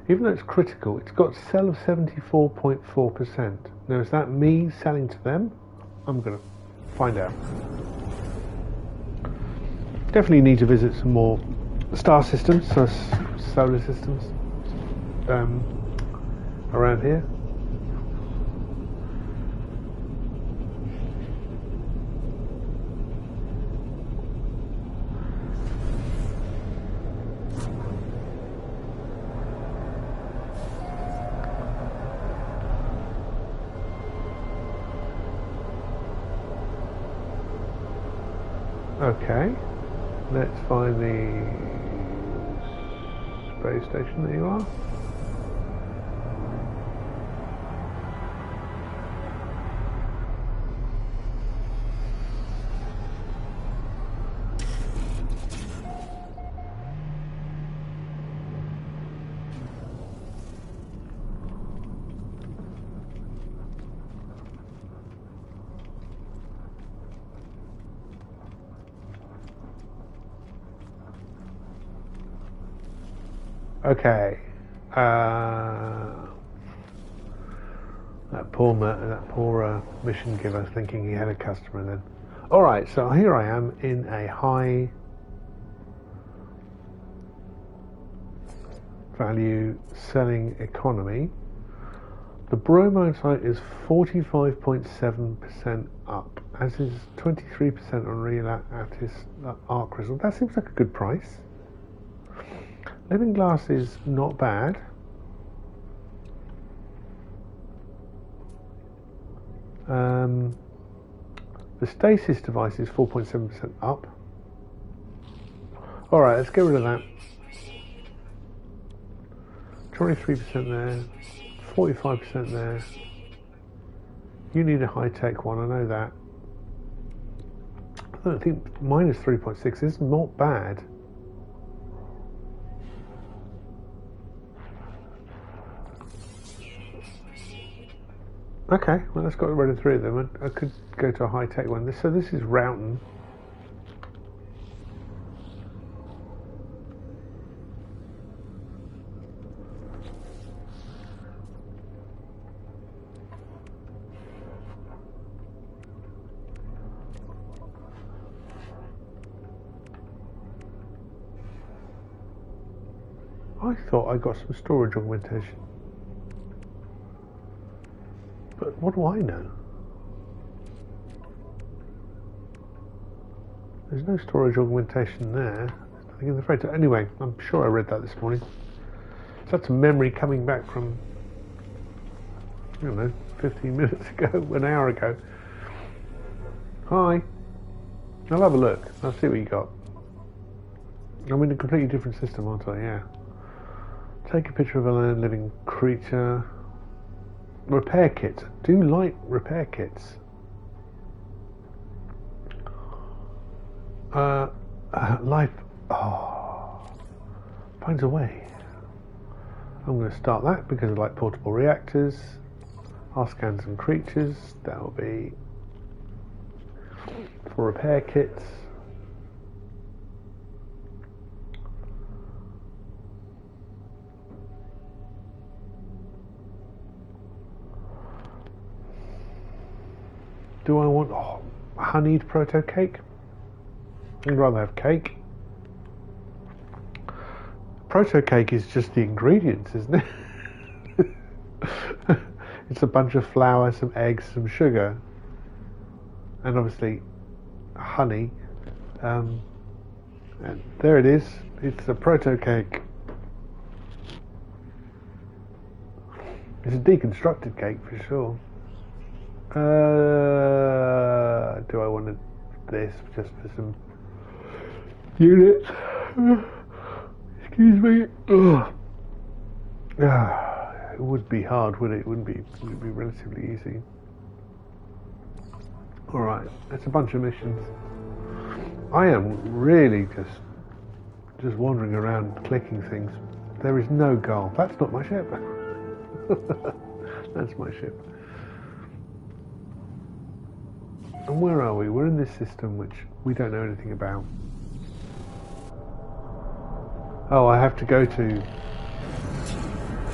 Even though it's critical, it's got sell of 74.4%. Now, is that me selling to them? I'm going to find out. Definitely need to visit some more star systems, so solar systems around here. Okay, let's find the space station. There you are. Okay. That poor mission giver thinking he had a customer then. Alright, so here I am in a high value selling economy. The bromine site is 45.7% up, as is 23% on Real Attis Arc Crystal. That seems like a good price. Living glass is not bad. The stasis device is 4.7% up. Alright, let's get rid of that. 23% there, 45% there. You need a high-tech one, I know that. I don't think minus 3.6 is not bad. Okay, well let's got rid of 3 of them. I could go to a high-tech one. So this is Roughton. I thought I got some storage augmentation. But what do I know? There's no storage augmentation there. There's nothing in the freighter. Anyway, I'm sure I read that this morning. So that's a memory coming back from, I don't know, 15 minutes ago, an hour ago. Hi. I'll have a look. I'll see what you got. I'm in a completely different system, aren't I? Yeah. Take a picture of a land living creature. Repair kits. I do like repair kits. Life. Finds a way. I'm going to start that because I like portable reactors. Our scans and creatures. That will be for repair kits. Do I want honeyed proto cake? I'd rather have cake. Proto cake is just the ingredients, isn't it? It's a bunch of flour, some eggs, some sugar, and obviously honey. And there it is. It's a proto cake. It's a deconstructed cake for sure. Do I want this just for some units? Excuse me. It would be hard, would it? It wouldn't be. It would be relatively easy. All right, that's a bunch of missions. I am really just wandering around clicking things. There is no goal. That's not my ship. That's my ship. And where are we? We're in this system which we don't know anything about. Oh, I have to go to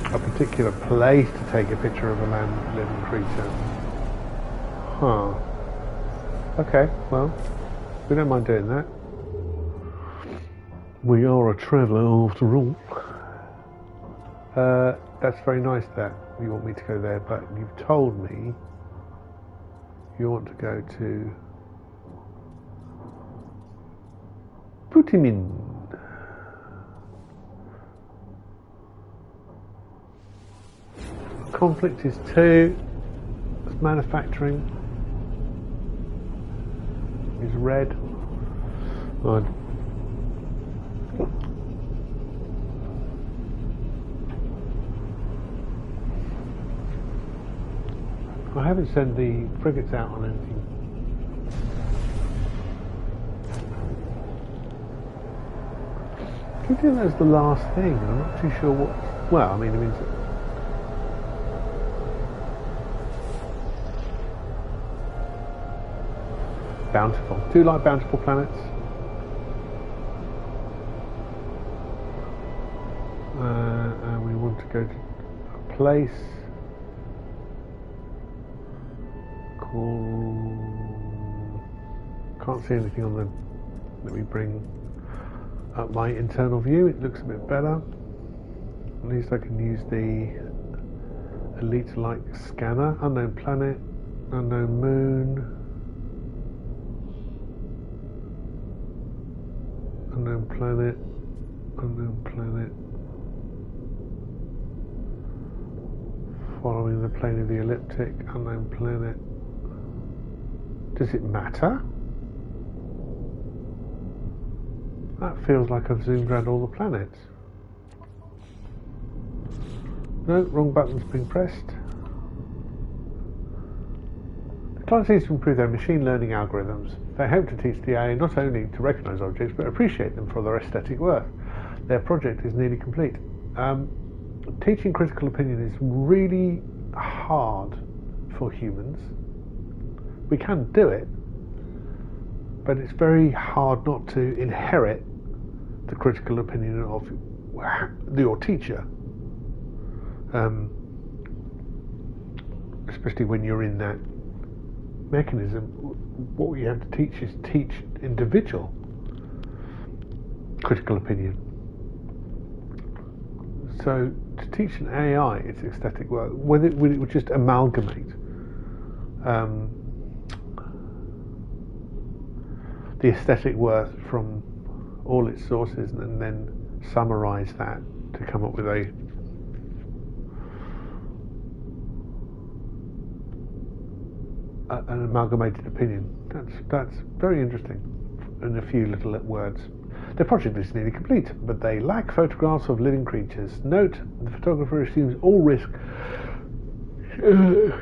a particular place to take a picture of a land living creature. Huh. Okay, well, we don't mind doing that. We are a traveller after all. That's very nice that you want me to go there, but you've told me you want to go to Putimin. Conflict is 2. Manufacturing is red. Right. I haven't sent the frigates out on anything. I think that's the last thing. I'm not too sure what. Well, I mean, Bountiful. Do you like bountiful planets? And we want to go to a place called. Can't see anything on the. Let me bring up my internal view. It looks a bit better. At least I can use the Elite-like scanner. Unknown planet, unknown moon. Unknown planet, unknown planet. Following the plane of the ecliptic, unknown planet. Does it matter? That feels like I've zoomed around all the planets. No, wrong button's been pressed. The client seems to improve their machine learning algorithms. They hope to teach the AI not only to recognise objects, but appreciate them for their aesthetic worth. Their project is nearly complete. Teaching critical opinion is really hard for humans. We can do it, but it's very hard not to inherit the critical opinion of your teacher. Especially when you're in that mechanism, what we have to teach is teach individual critical opinion. So to teach an AI its aesthetic work, whether it would just amalgamate the aesthetic worth from all its sources and then summarize that to come up with an amalgamated opinion. That's very interesting in a few little words. The project is nearly complete, but they lack photographs of living creatures. Note, the photographer assumes all risk.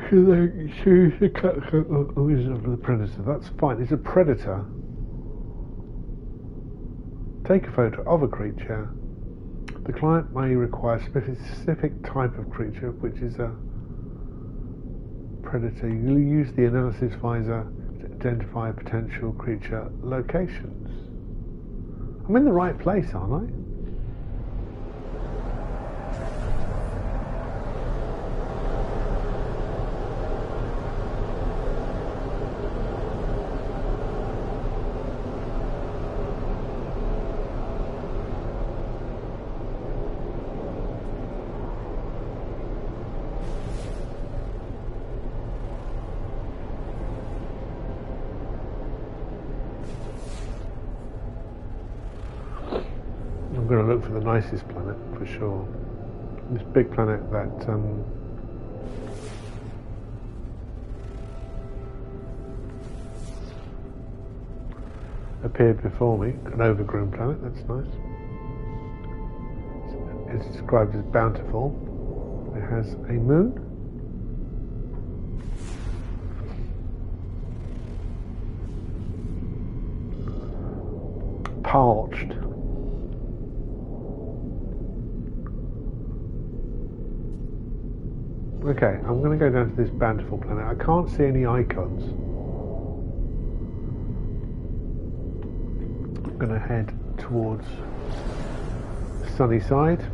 Choose the predator. That's fine. It's a predator. Take a photo of a creature. The client may require a specific type of creature, which is a predator. You'll use the analysis visor to identify potential creature locations. I'm in the right place, aren't I? I'm going to look for the nicest planet for sure. This big planet that appeared before me, an overgrown planet. That's nice. It's described as bountiful. It has a moon. Parched. Okay, I'm going to go down to this bountiful planet. I can't see any icons. I'm going to head towards the sunny side.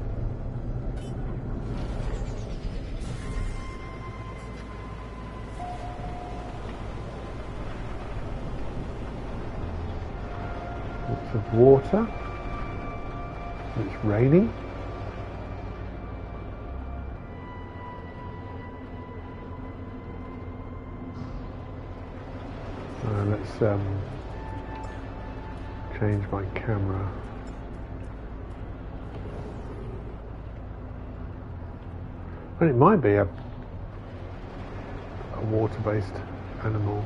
Lots of water. It's raining. Let's change my camera. And it might be a water-based animal.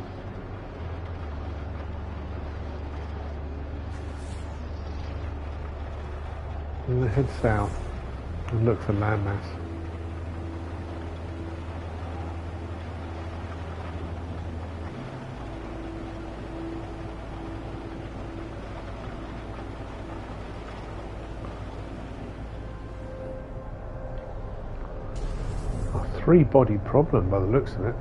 I'm going to head south and look for landmass. A three-body problem by the looks of it.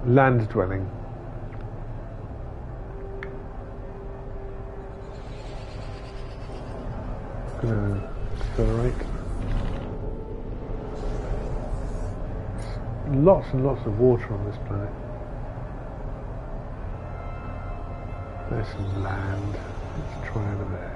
Land dwelling. Gonna accelerate. Lots and lots of water on this planet. There's some land. Let's try over there.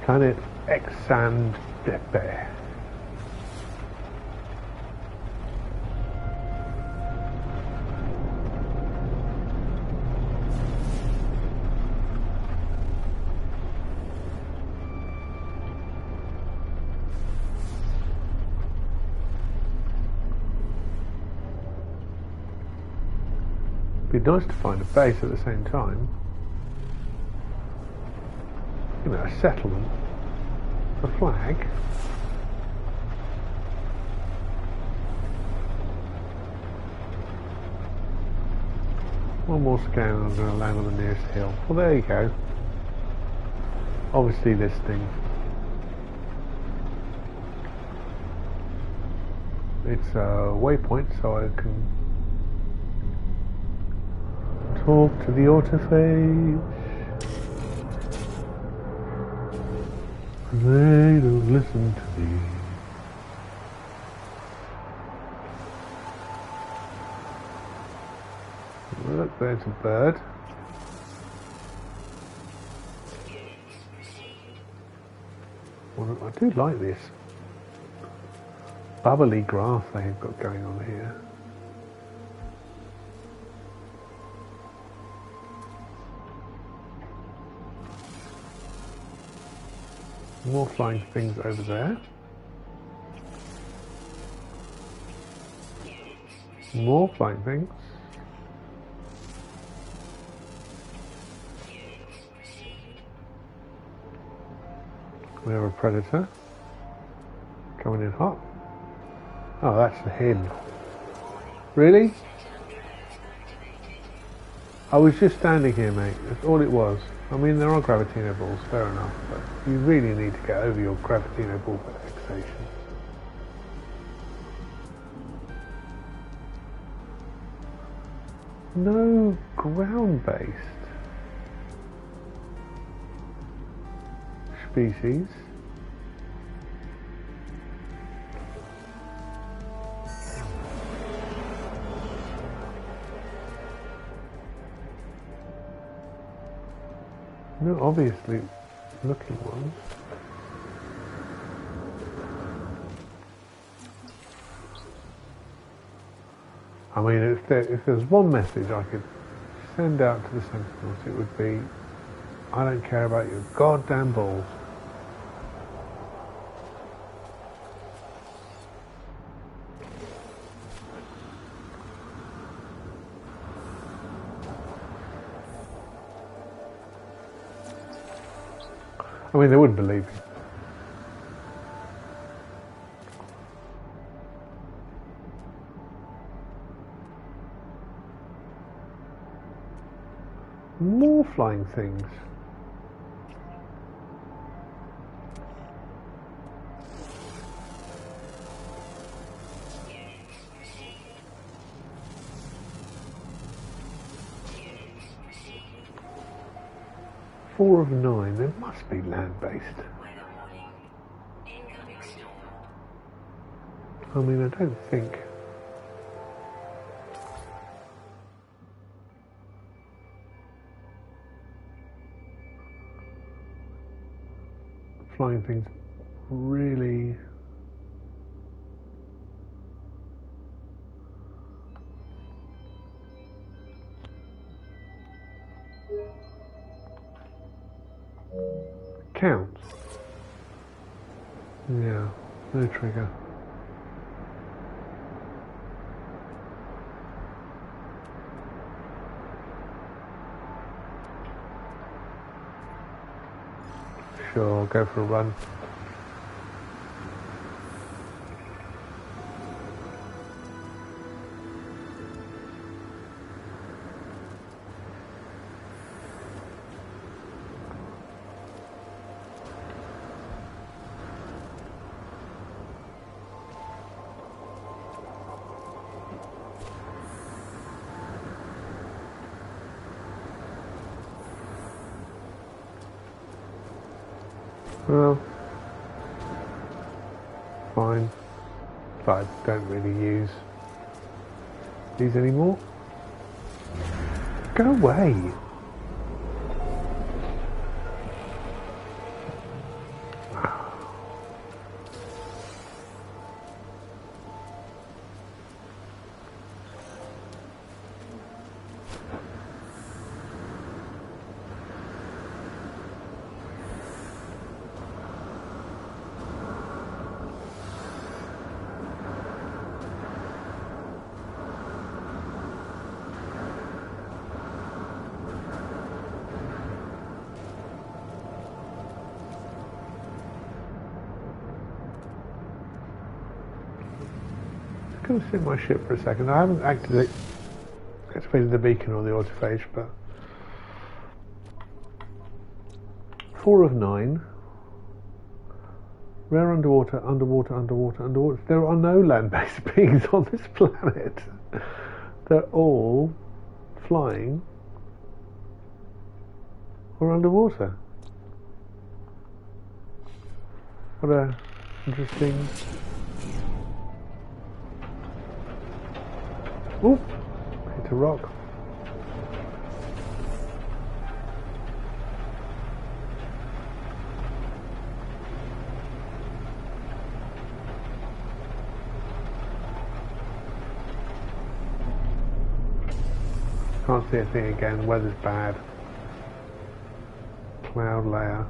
Planet Exandepe. Be nice to find a base at the same time. You know, a settlement, a flag. One more scan and I'm going to land on the nearest hill. Well, there you go. Obviously this thing. It's a waypoint, so I can talk to the autophages. They don't listen to me. Look, there's a bird. Well, I do like this bubbly grass they've got going on here. More flying things over there. More flying things. We have a predator coming in hot. Oh, that's the hen. Really? I was just standing here, mate. That's all it was. I mean, there are Gravitino balls, fair enough, but you really need to get over your Gravitino ball fixation. No ground-based species. No, obviously looking ones. I mean, if there's one message I could send out to the Sentinels, it would be, I don't care about your goddamn balls. I mean, they wouldn't believe me. More flying things. Four of 9. There must be land-based. I mean, I don't think. Flying things really. counts. Yeah, no trigger. Sure, I'll go for a run. Well, fine. But I don't really use these anymore. Go away. Going to sit my ship for a second. I haven't activated the beacon or the autophage, but 4 of 9. Rare underwater. There are no land-based beings on this planet. They're all flying or underwater. What a interesting... Ooh, hit a rock. Can't see a thing again, weather's bad. Cloud layer.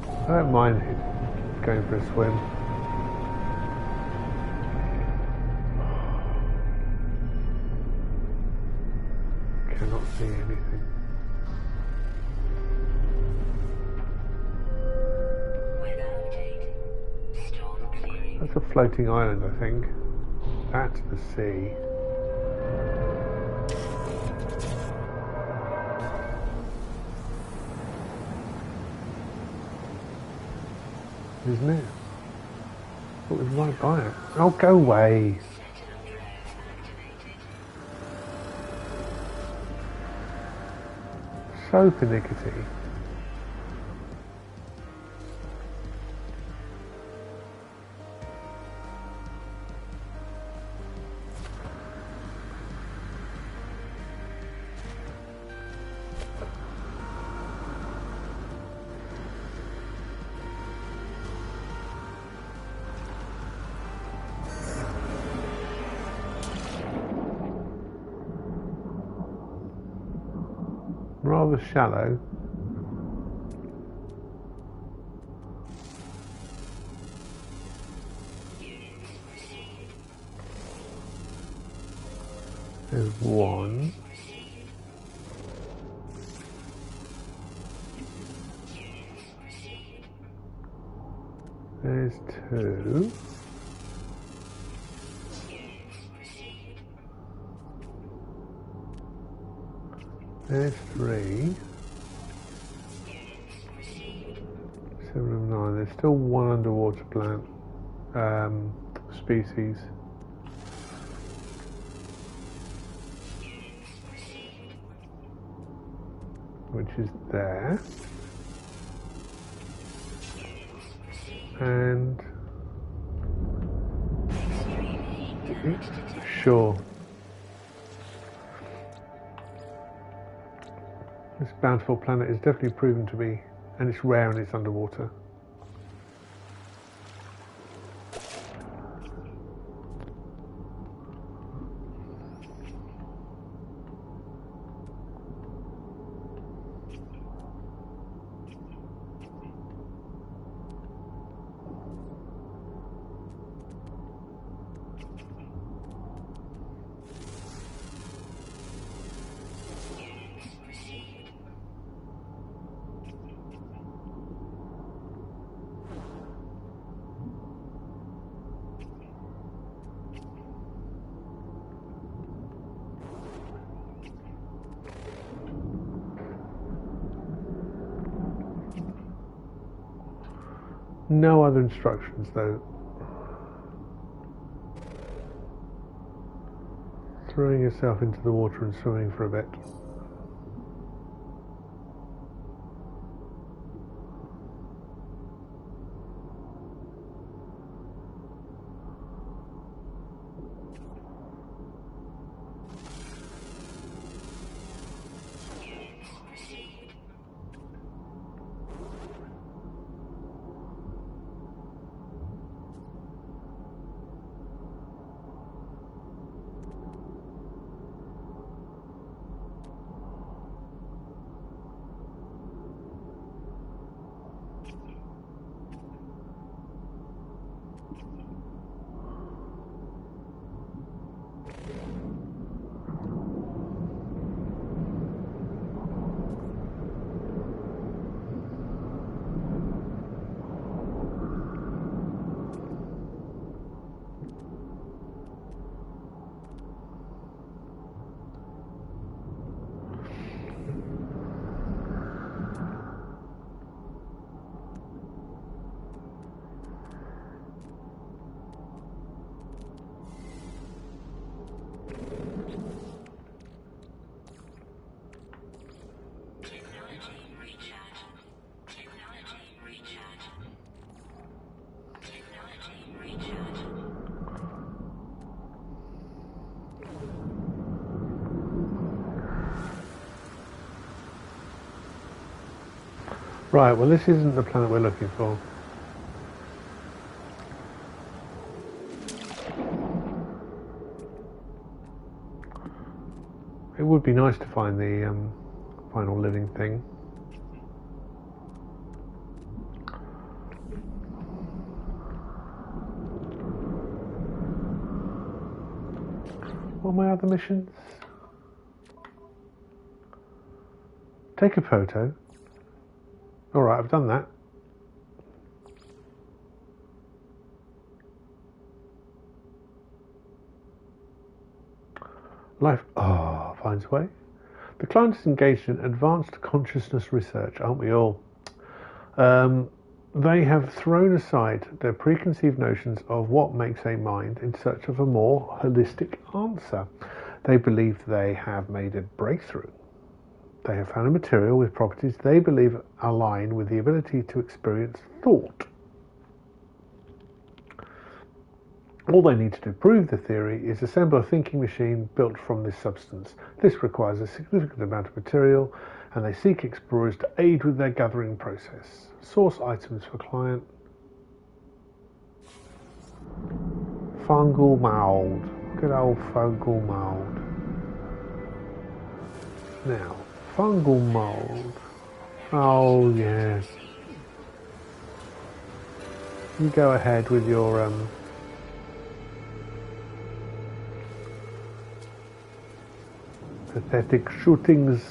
I don't mind going for a swim. Cannot see anything. That's a floating island, I think. That's the sea. Isn't it? It was right by it. Oh, go away. So pernickety. Rather shallow. There's one. There's two. There's 3. 7 of 9. There's still one underwater plant species. Which is there. And sure. This bountiful planet is definitely proven to be, and it's rare and it's underwater. No other instructions though. Throwing yourself into the water and swimming for a bit. Units received. Technology recharge. Technology recharge. Technology recharge. Right, well this isn't the planet we're looking for. It would be nice to find the final living thing. What are my other missions? Take a photo. Alright, I've done that. Life finds a way. The client is engaged in advanced consciousness research, aren't we all? They have thrown aside their preconceived notions of what makes a mind in search of a more holistic answer. They believe they have made a breakthrough. They have found a material with properties they believe align with the ability to experience thought. All they need to prove the theory is assemble a thinking machine built from this substance. This requires a significant amount of material, and they seek explorers to aid with their gathering process. Source items for client. Fungal mold. Good old fungal mold. Now, fungal mold. Oh, yes. You go ahead with your pathetic shootings.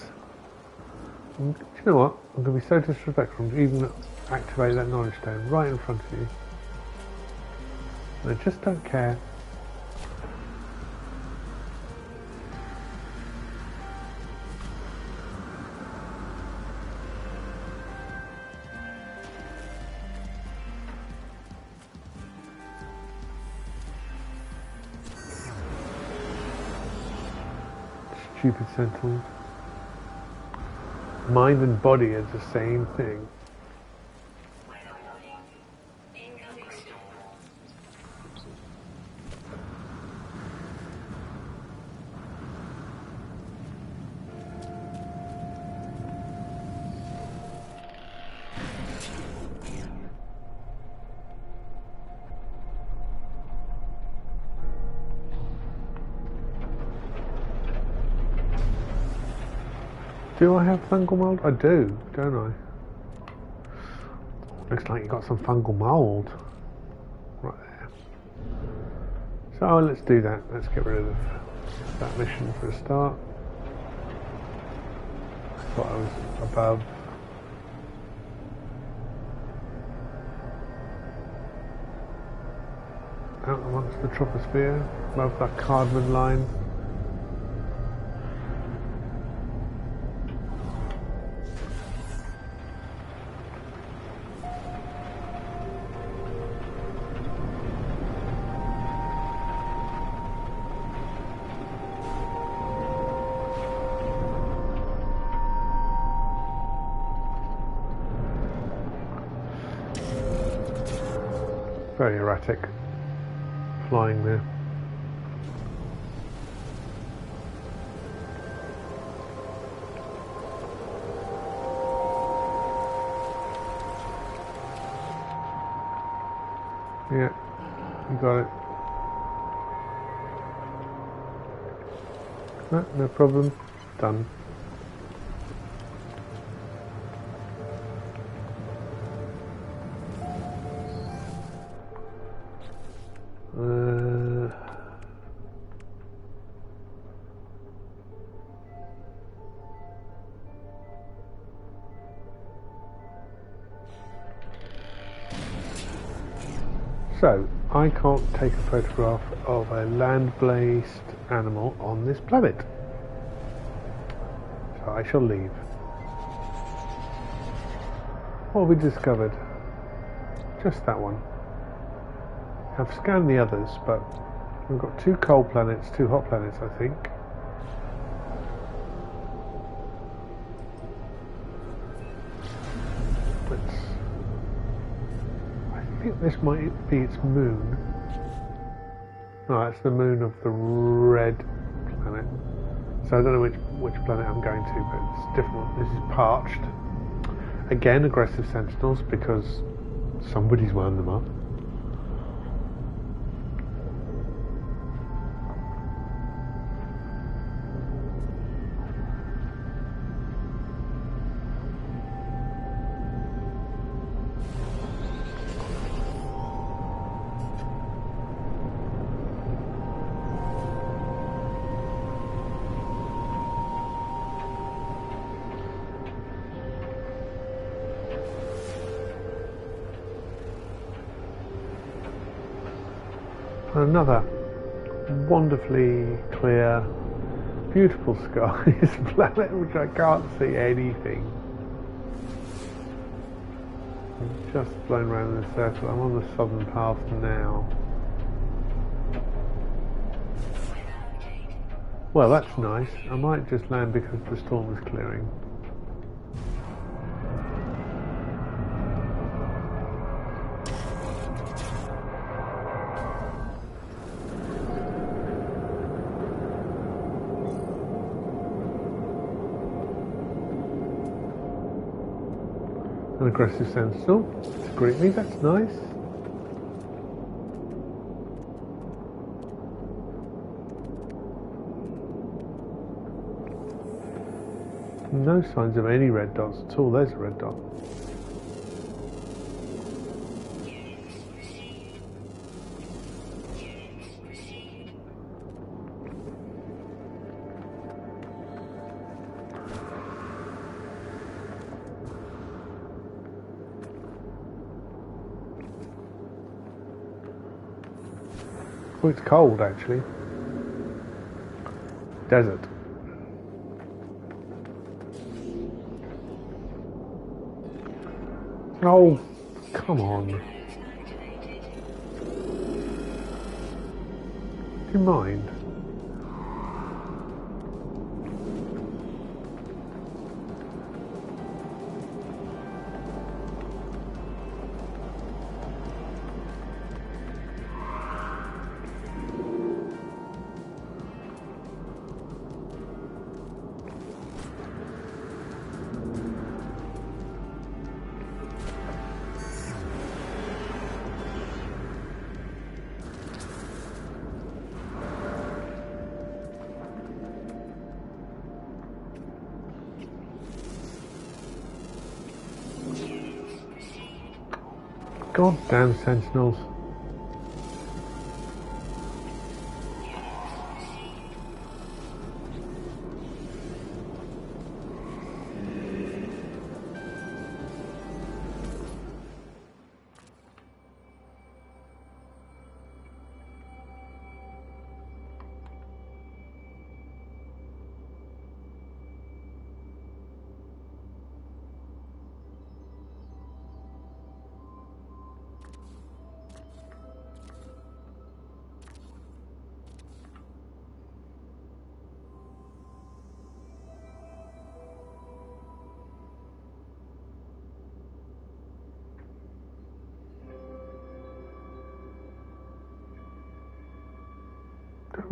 Do you know what? I'm going to be so disrespectful to even activate that knowledge stone right in front of you. And I just don't care. Stupid sentinels. Mind and body is the same thing. Weather warning. Incoming storm. Do I have fungal mold? I do, don't I? Looks like you got some fungal mold right there. So let's do that. Let's get rid of that mission for a start. I thought I was above. Out amongst the troposphere, above that Cardman line. Very erratic flying there. Yeah, you got it. No, no problem. Done. So, I can't take a photograph of a land-based animal on this planet. So I shall leave. What have we discovered? Just that one. I've scanned the others, but we've got 2 cold planets, 2 hot planets, I think. I think this might be its moon. No, that's the moon of the red planet. So I don't know which planet I'm going to, but it's different. This is parched. Again, aggressive sentinels because somebody's wound them up. Another wonderfully clear, beautiful skies planet which I can't see anything. I'm just blown around in a circle. I'm on the southern path now. Well, that's nice. I might just land because the storm is clearing. An aggressive sentinel to greet me, that's nice. No signs of any red dots at all. There's a red dot. Oh, it's cold actually. Desert. Oh, come on. Do you mind? God damn sentinels.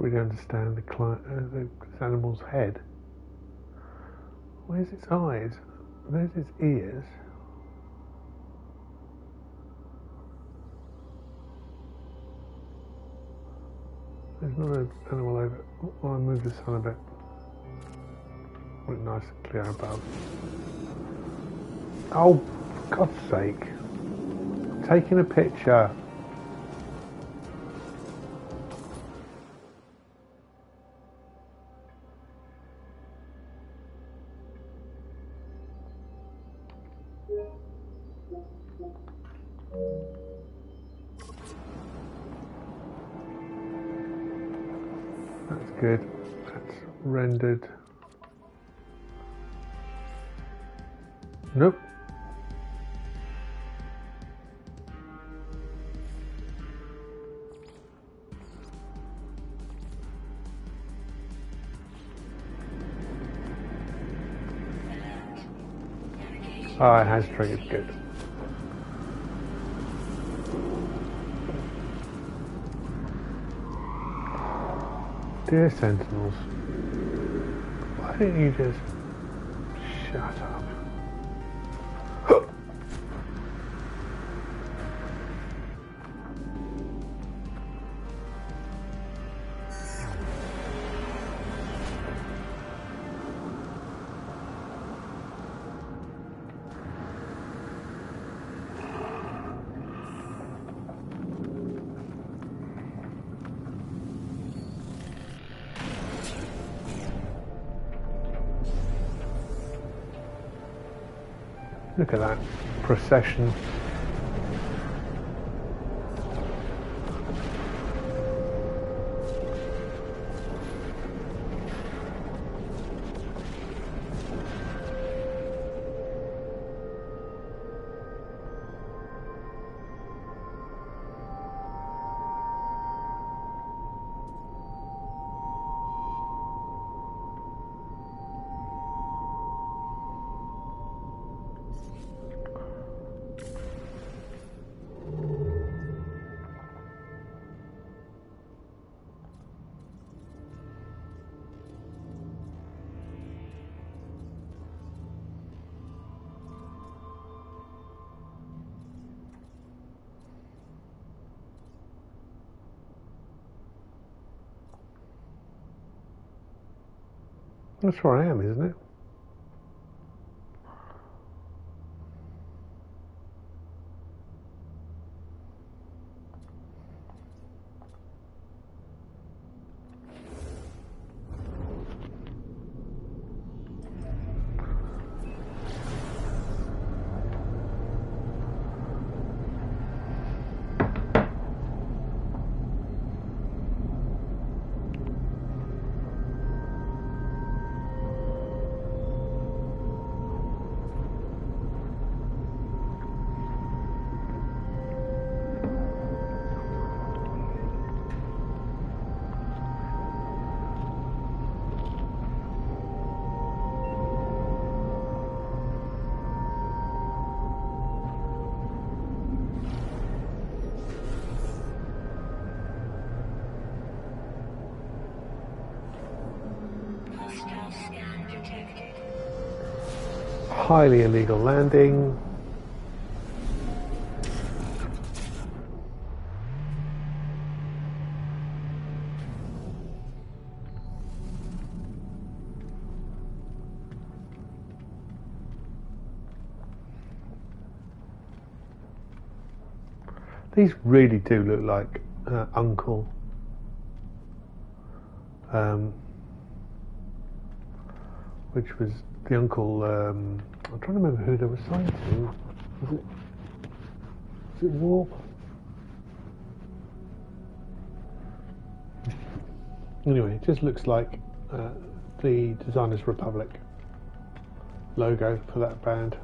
really understand this animal's head. Where's its eyes? There's its ears. There's another animal over. Oh, I'll move the sun a bit. Look nice and clear above. Oh, for God's sake. I'm taking a picture. That's good. That's rendered. Nope. Ah, it has triggered. Good. Dear Sentinels, why don't you just shut up? Look at that procession. That's where I am, isn't it? Hostile scan detected. Highly illegal landing. These really do look like Uncle. Which was the Uncle. I'm trying to remember who they were signed to. Was it Warp? Anyway, it just looks like the Designers Republic logo for that band.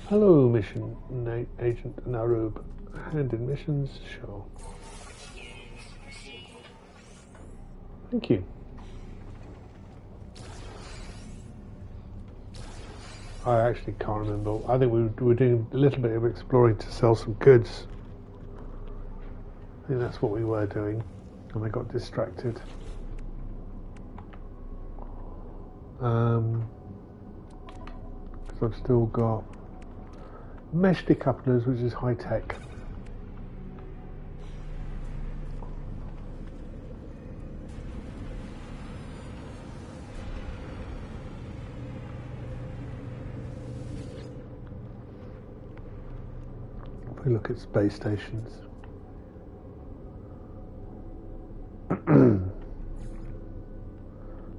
Hello, Mission Agent Narub. Hand in missions, sure. Thank you. I actually can't remember. I think we were doing a little bit of exploring to sell some goods. I think that's what we were doing, and I got distracted. Because I've still got mesh decouplers, which is high tech. If we look at space stations.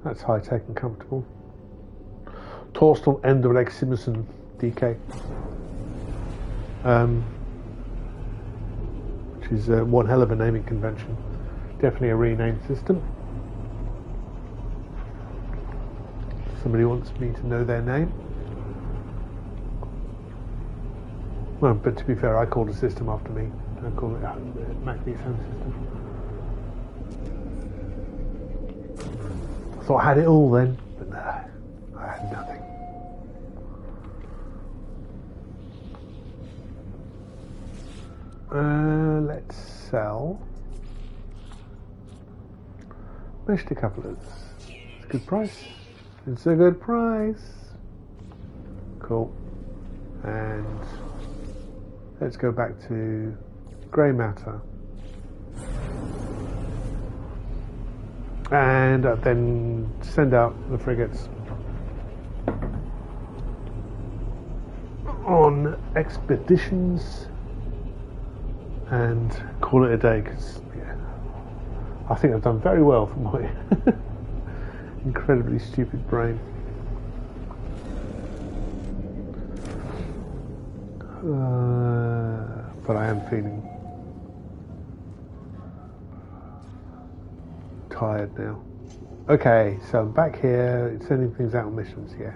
That's high tech and comfortable. Torsten Enderleg Simonsen DK, which is one hell of a naming convention. Definitely a renamed system. Somebody wants me to know their name. Well, but to be fair, I called the system after me. I call it MacBeat Sound System. I thought I had it all then, but no, I had nothing. Let's sell mesh decouplers. It's a good price. It's a good price. Cool. And let's go back to grey matter. And then send out the frigates on expeditions and call it a day, because I think I've done very well for my incredibly stupid brain. But I am feeling tired now. Okay, so I'm back here, sending things out on missions, yeah.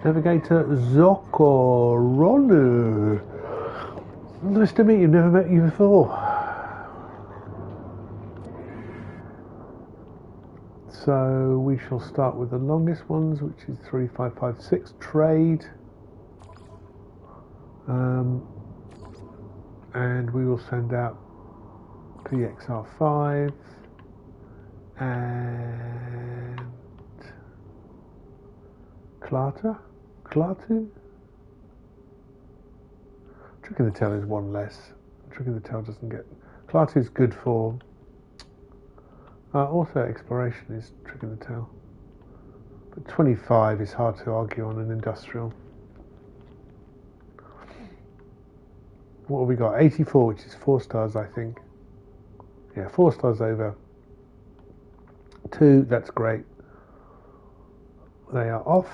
Navigator Zokoronu. Nice to meet you, never met you before. So we shall start with the longest ones, which is 3556 trade. And we will send out PXR5 and Klaatu? Trick in the Tail is one less. Trick in the Tail doesn't get... Klaatu is good for... also exploration is Trick in the Tail. But 25 is hard to argue on an industrial. What have we got? 84, which is 4 stars, I think. Yeah, 4 stars over 2, that's great. They are off.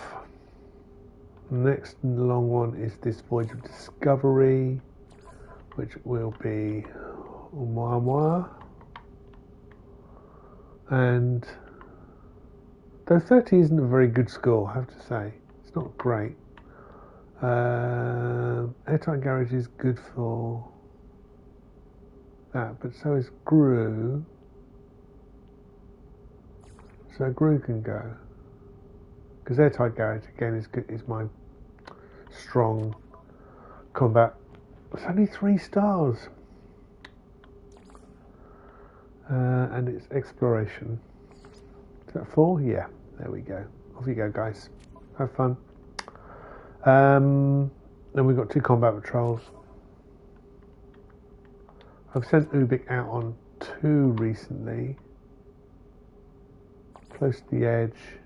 Next long one is this Voyage of Discovery, which will be Oumuamua. And though 30 isn't a very good score, I have to say. It's not great. Airtight Garage is good for that, but so is Gru. So Gru can go. Because Airtight Garage again is my strong combat. It's only 3 stars. And it's exploration. Is that 4? Yeah, there we go. Off you go, guys. Have fun. Then we've got 2 combat patrols. I've sent Ubik out on 2 recently. Close to the edge.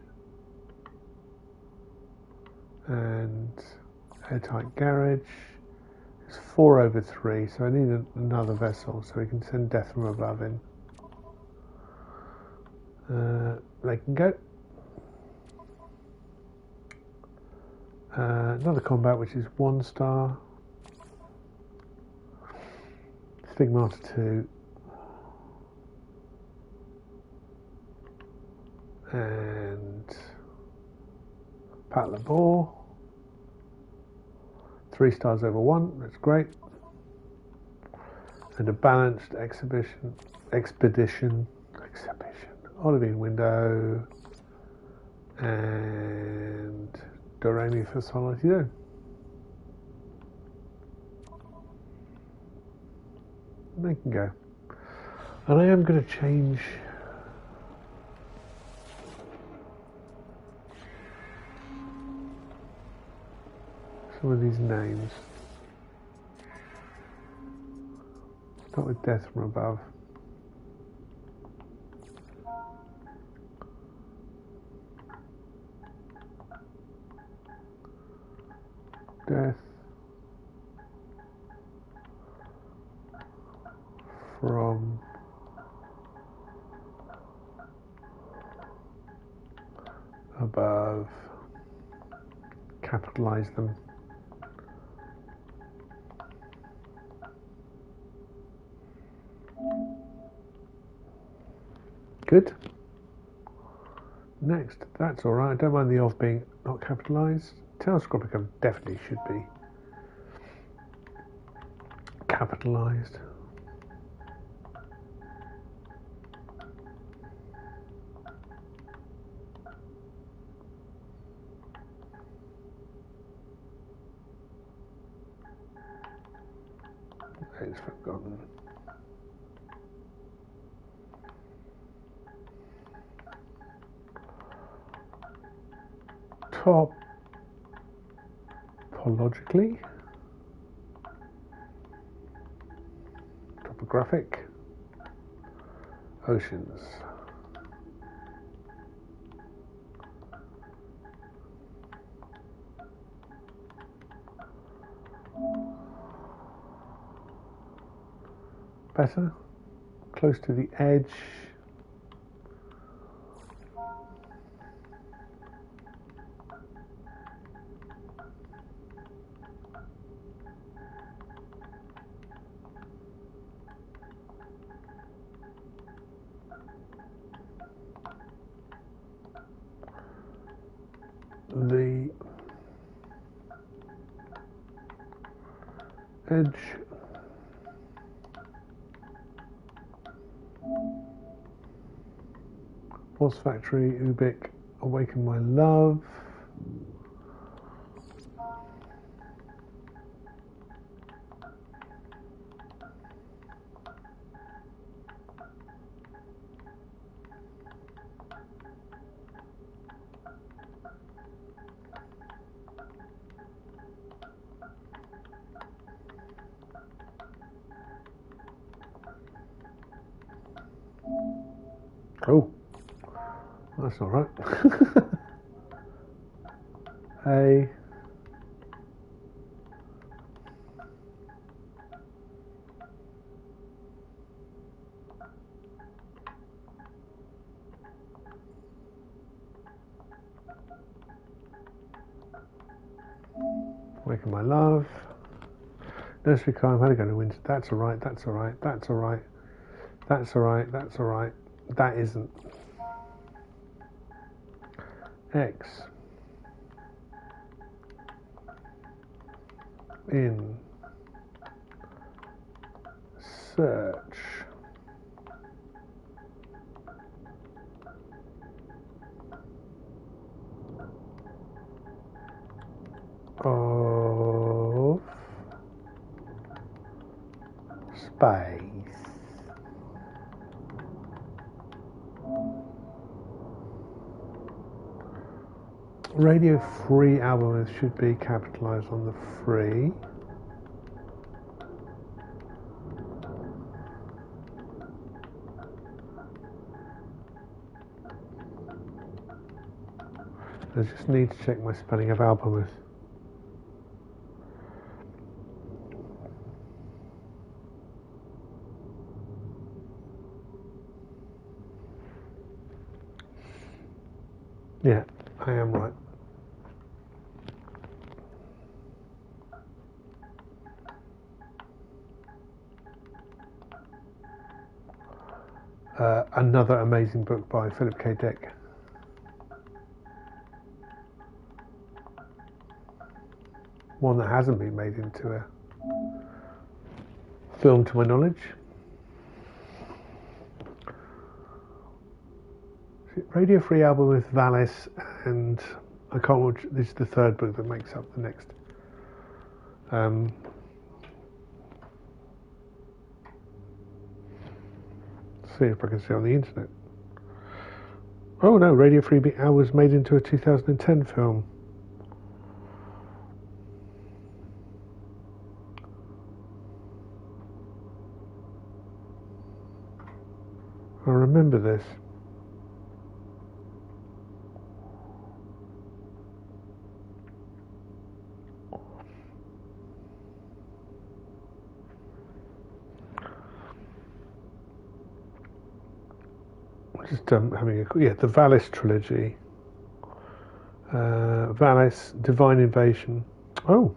And Airtight Garage. It's 4 over 3, so I need another vessel so we can send Death from Above in. They can go. Another combat, which is 1 star. Stigmata 2. And Pat Labor. 3 stars over 1, that's great. And a balanced expedition. olivine window, and do re mi fa sol la ti do. They can go. And I am going to change some of these names. Start with death from above. Death from above. Capitalize them. Good. Next, that's alright. I don't mind the of being not capitalised. Telescopicum definitely should be capitalised. It's forgotten. Topologically, topographic, oceans. Better, close to the edge. The edge Boss Factory, Ubik, Awaken My Love. Oh, that's all right. A Awaken My Love. Nursery Climb, how to go to winter. That's all right. That's all right. That's all right. That's all right. That's all right. That isn't. X in search of space. Radio Free album should be capitalized on the free. I just need to check my spelling of album. Yeah, I am right. Another amazing book by Philip K. Dick. One that hasn't been made into a film to my knowledge. Radio Free album with Valis, and I can't watch. This is the third book that makes up the next. See if I can see on the internet. Oh no, Radio Free Beat Hour was made into a 2010 film. I remember this. Just having a the Valis trilogy. Valis, Divine Invasion. Oh.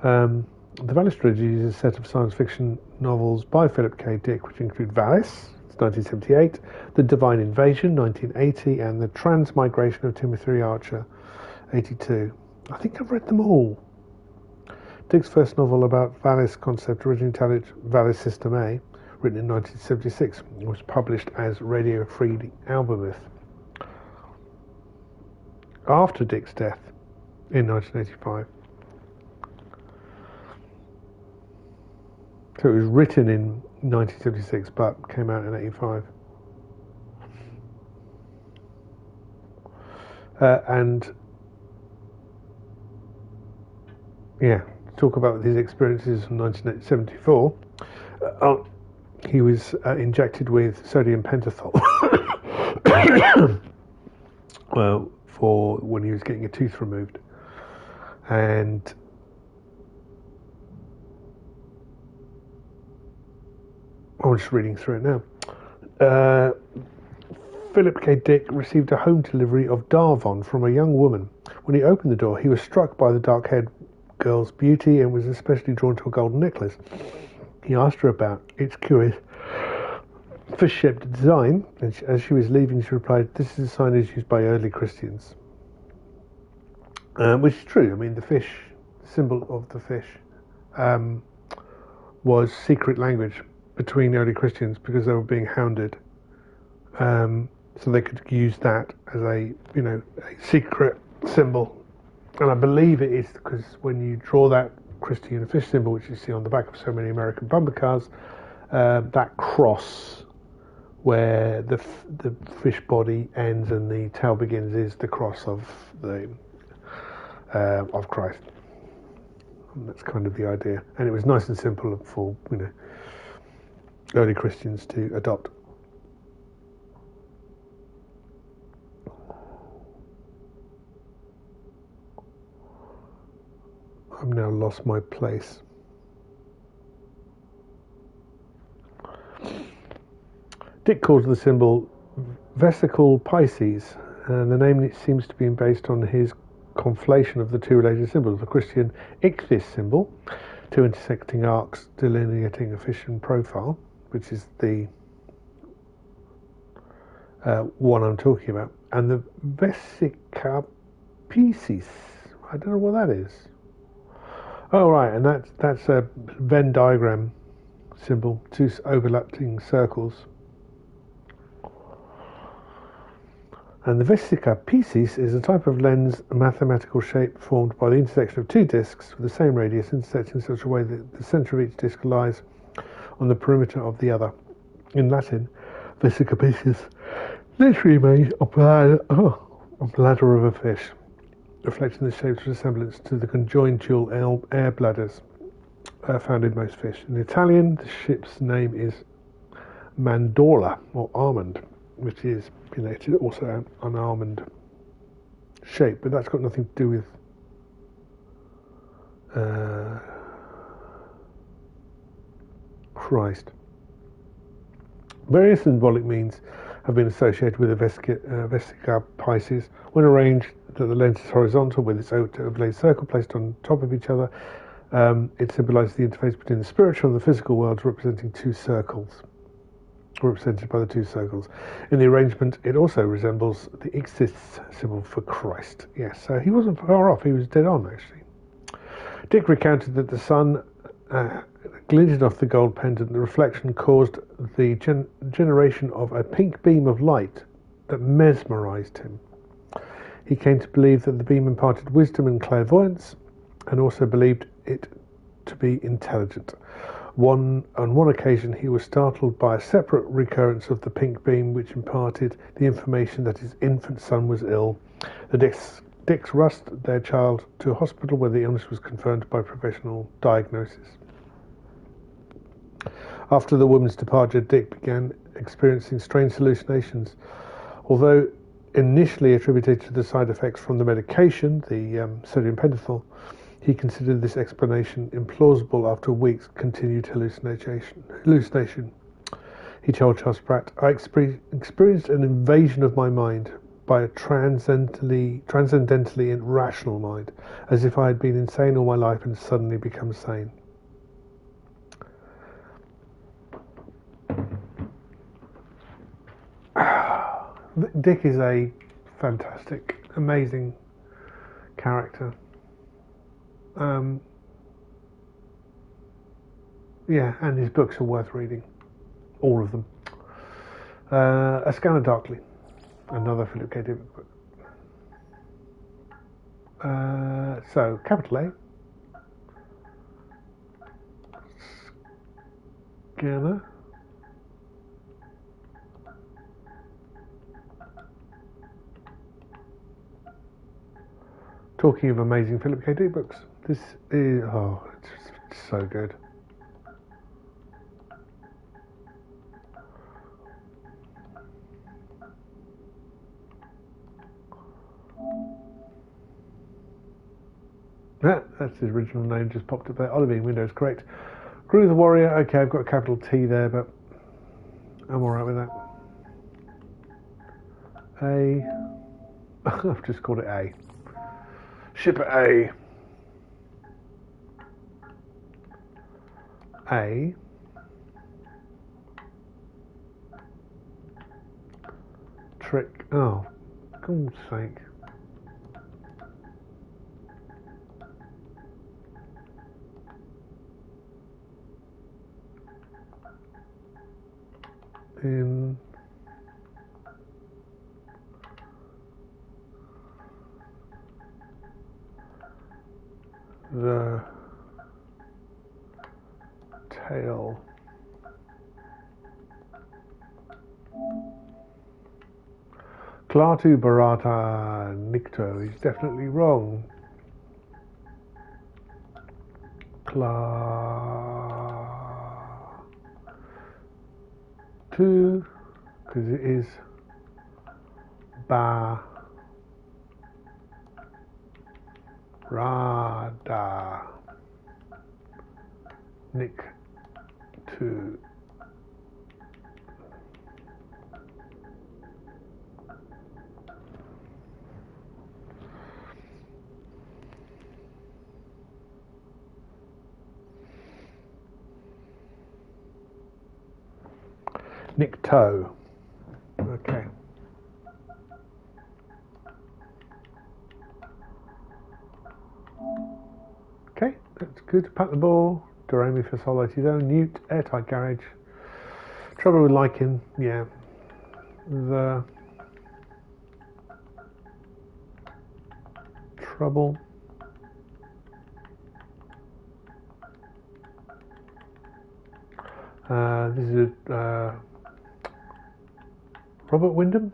The Valis trilogy is a set of science fiction novels by Philip K. Dick, which include Valis, 1978, The Divine Invasion, 1980, and The Transmigration of Timothy Archer, 82. I think I've read them all. Dick's first novel about Valis concept, originally titled Valis System A, written in 1976, was published as Radio Free Albumeth. After Dick's death in 1985. So it was written in 1976 but came out in 85. And talk about his experiences in 1974. He was injected with sodium pentothal for when he was getting a tooth removed, and I'm just reading through it now. Philip K. Dick received a home delivery of Darvon from a young woman. When he opened the door, he was struck by the dark-haired girl's beauty and was especially drawn to a golden necklace. He asked her about its curious fish-shaped design, and as she was leaving, she replied, "This is a sign used by early Christians." Which is true. I mean, the fish, the symbol of the fish, was secret language between early Christians because they were being hounded. So they could use that as a secret symbol. And I believe it is because when you draw that Christian fish symbol, which you see on the back of so many American bumper cars, that cross where the fish body ends and the tail begins is the cross of Christ. And that's kind of the idea. And it was nice and simple for early Christians to adopt. I've now lost my place. Dick calls the symbol vesicle Pisces, and the name seems to be based on his conflation of the two related symbols, the Christian ichthys symbol, two intersecting arcs delineating a fission profile, which is the one I'm talking about, and the vesica Pisces. I don't know what that is. Oh right, and that's a Venn diagram symbol, two overlapping circles. And the vesica Pisces is a type of lens, a mathematical shape formed by the intersection of two discs with the same radius intersecting in such a way that the centre of each disc lies on the perimeter of the other. In Latin, vesica Pisces literally means a bladder of a fish, reflecting the shape's resemblance to the conjointual air bladders found in most fish. In Italian, the ship's name is Mandorla, or almond, which is it's also an almond shape, but that's got nothing to do with Christ. Various symbolic means have been associated with the vesica Pisces. When arranged that the lens is horizontal with its overlaid circle placed on top of each other, it symbolises the interface between the spiritual and the physical worlds, represented by the two circles. In the arrangement, it also resembles the ichthys symbol for Christ. Yes, so he wasn't far off. He was dead on, actually. Dick recounted that the sun glinted off the gold pendant. The reflection caused the generation of a pink beam of light that mesmerized him. He came to believe that the beam imparted wisdom and clairvoyance, and also believed it to be intelligent. On one occasion, he was startled by a separate recurrence of the pink beam, which imparted the information that his infant son was ill. The Dicks rushed their child to a hospital where the illness was confirmed by professional diagnosis. After the woman's departure, Dick began experiencing strange hallucinations. Although initially attributed to the side effects from the medication, the sodium pentothal, he considered this explanation implausible after weeks' continued hallucination. He told Charles Pratt, "I experienced an invasion of my mind by a transcendently irrational mind, as if I had been insane all my life and suddenly become sane." Dick is a fantastic, amazing character. Yeah, and his books are worth reading. All of them. A Scanner Darkly, another Philip K. Dick book. So, capital A. Scanner. Talking of amazing Philip K. Dick books, this is, it's so good. Yeah, that's his original name, just popped up there. Oliver Windows, correct. Gru the Warrior, okay, I've got a capital T there, but I'm alright with that. I've just called it A. Shipper A. A. Trick. Oh, God's sake. In the tail. Klaatu Barata Nikto is definitely wrong. Klaatu, because it is Barada Nikto. Nikto. Okay. Okay, that's good. Pat the ball. Do re mi fa sol la ti do. Newt. Airtight garage. Trouble with liking. Yeah. The trouble. This is Robert Wyndham.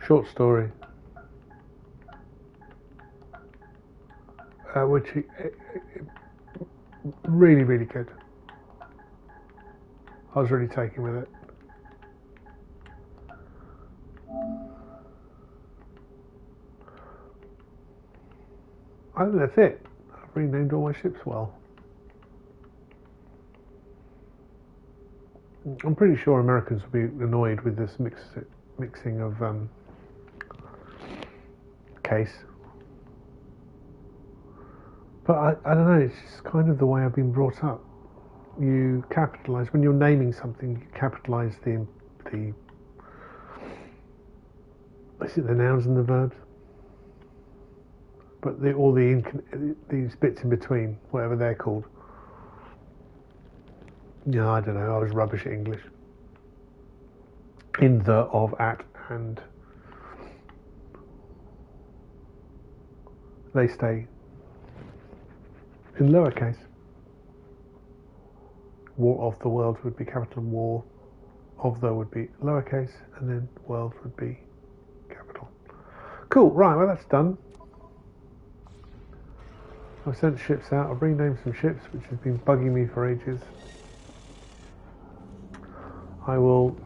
Short story. Which really, really good. I was really taken with it. I think that's it. I've renamed all my ships well. I'm pretty sure Americans will be annoyed with this mixing of case. But I don't know, it's just kind of the way I've been brought up. You capitalise, when you're naming something, you capitalise the is it the nouns and the verbs? but these bits in between, whatever they're called. Yeah, I don't know. I was rubbish at English. In, the, of, at, and. They stay in lowercase. War of the world would be capital, war of the would be lowercase, and then world would be capital. Cool, right, well that's done. I've sent ships out, I've renamed some ships which have been bugging me for ages. I will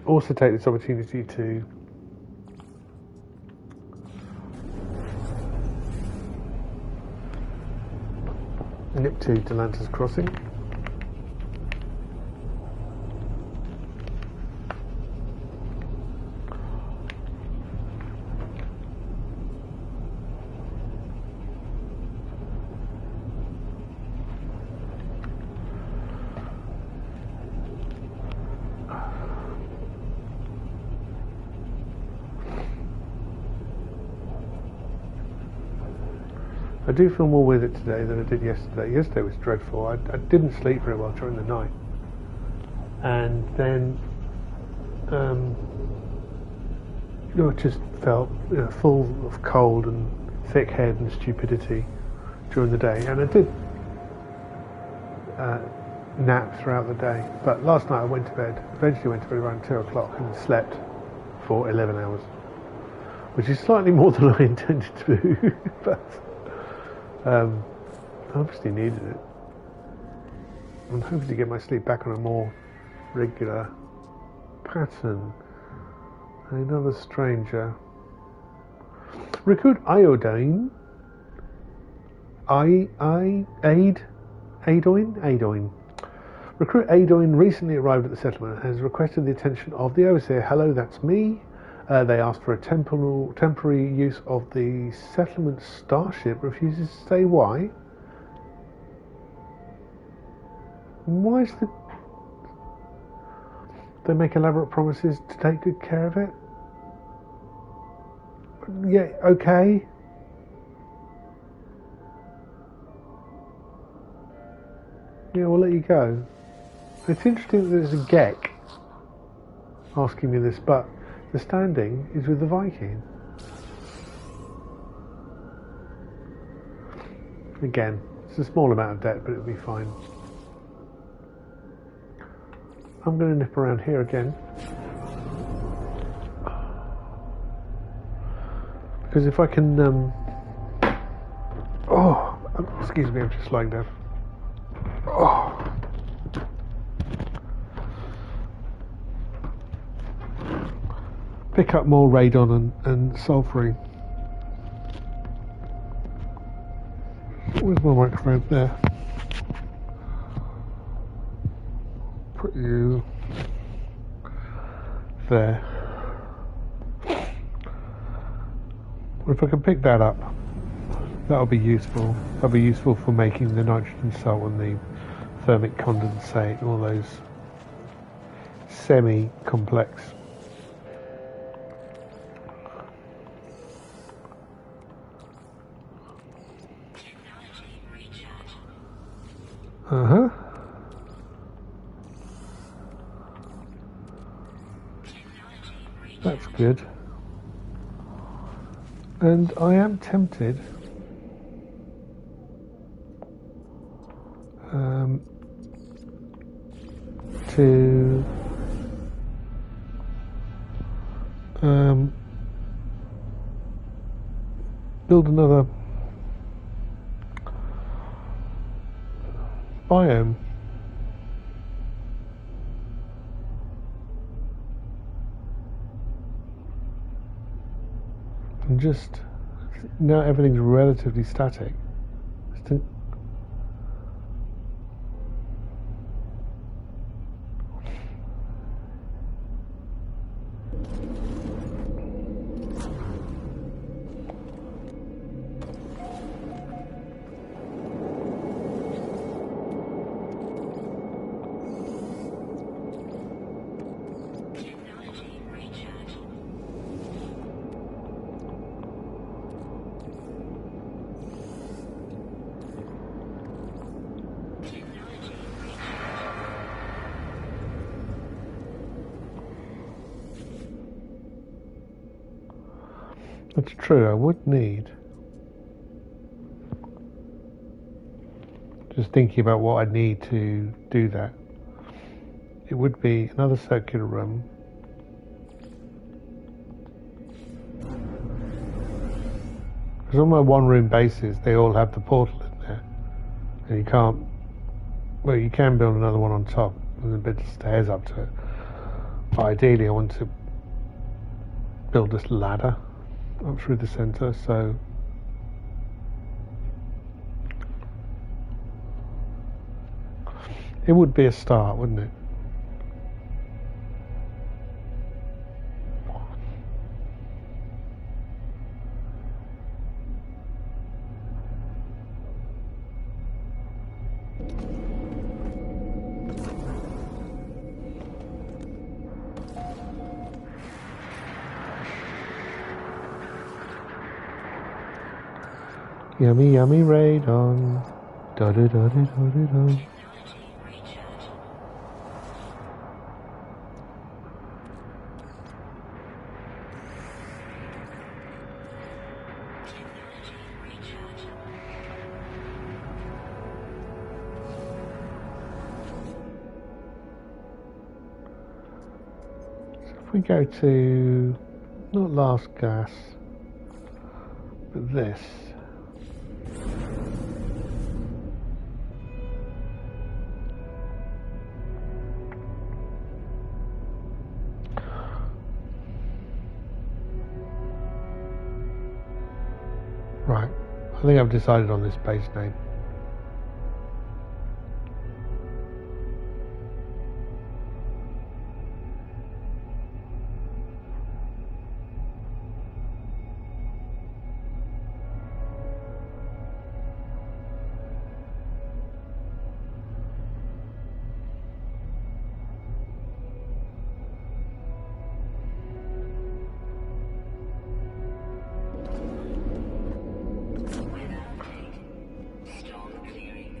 also take this opportunity to nip to Delantis Crossing. I do feel more with it today than I did yesterday. Yesterday was dreadful. I didn't sleep very well during the night. And then, I just felt full of cold and thick head and stupidity during the day. And I did nap throughout the day. But last night I went to bed, eventually went to bed around 2 o'clock and slept for 11 hours. Which is slightly more than I intended to do. But I obviously needed it. I'm hoping to get my sleep back on a more regular pattern. Another stranger. Recruit Iodine. Adoin. Recruit Adoin recently arrived at the settlement and has requested the attention of the overseer. Hello, that's me. They asked for a temporary use of the settlement starship. Refuses to say why. Why is they make elaborate promises to take good care of it? Yeah, okay. Yeah, we'll let you go. It's interesting that there's a Gek asking me this, but the standing is with the Viking. Again, it's a small amount of debt, but it'll be fine. I'm going to nip around here again. Because if I can... excuse me, I'm just lying down. Pick up more radon and sulfury. Where's my microphone? There. Put you there. Well, if I can pick that up, that'll be useful. That'll be useful for making the nitrogen salt and the thermic condensate and all those semi-complex That's good. And I am tempted to build another biome. And just now everything's relatively static. That's true, I would need. Just thinking about what I need to do that. It would be another circular room. Because on my one room bases, they all have the portal in there. And you can't, well, you can build another one on top. There's a bit of stairs up to it. But ideally, I want to build this ladder up through the center, so it would be a start, wouldn't it? Yummy, yummy radon. Da da da da da da da. Technology recharge. Technology recharge. So if we go to, not last gas, but this. Right, I think I've decided on this base name. Weather update. Storm clearing.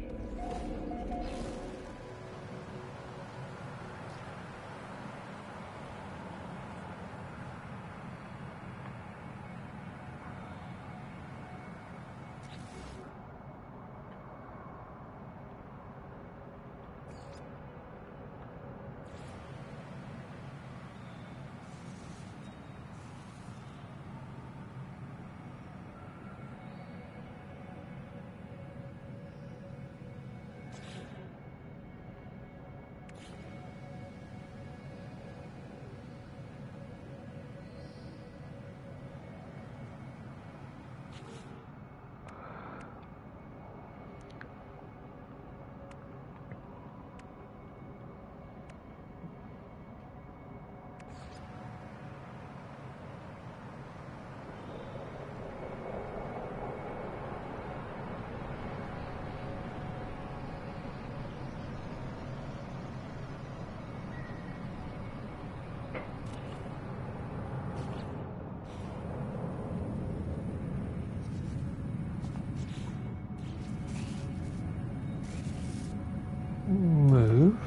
Move.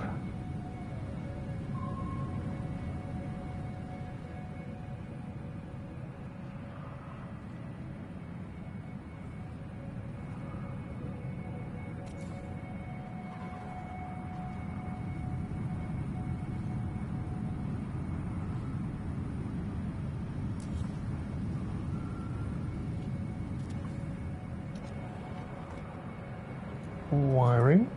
Wiring.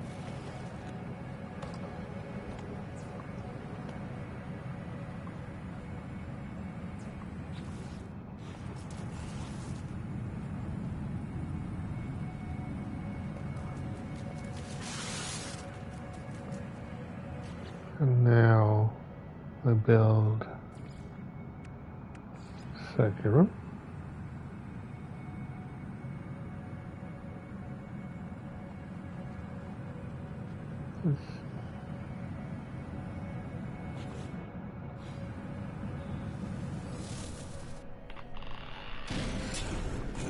And now I build circular room.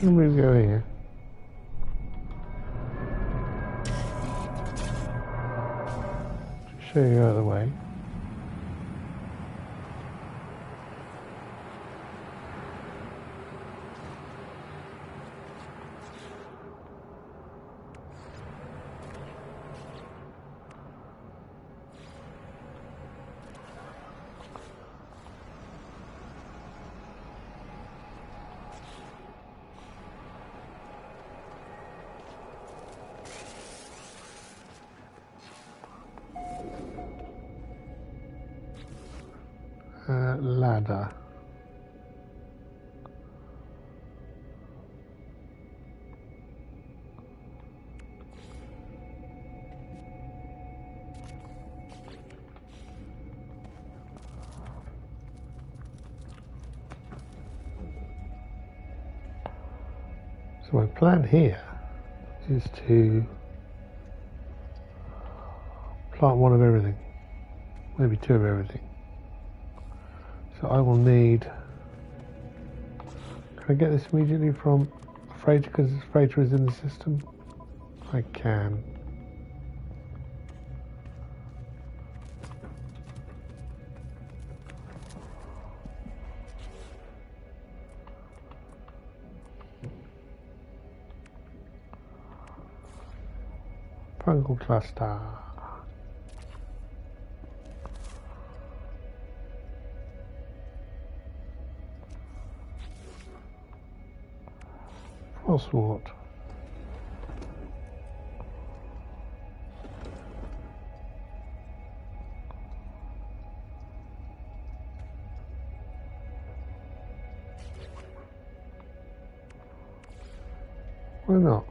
Let me go here. Show you out of the way. ladder. So my plan here is to plant one of everything, maybe two of everything. So I will need, can I get this immediately from freighter because this freighter is in the system? I can. Fungal cluster. Frostwort. Why not?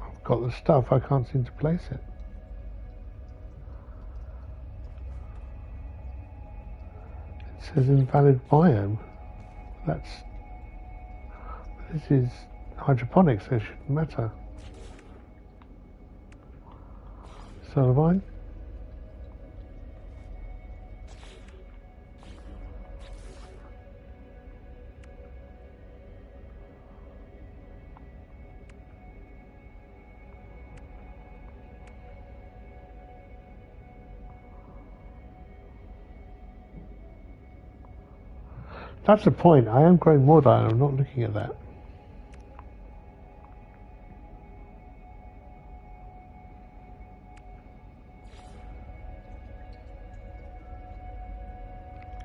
I've got the stuff, I can't seem to place it. It says invalid biome. This is hydroponics, so it shouldn't matter. Solar vine. That's the point. I am growing more than I'm not looking at that.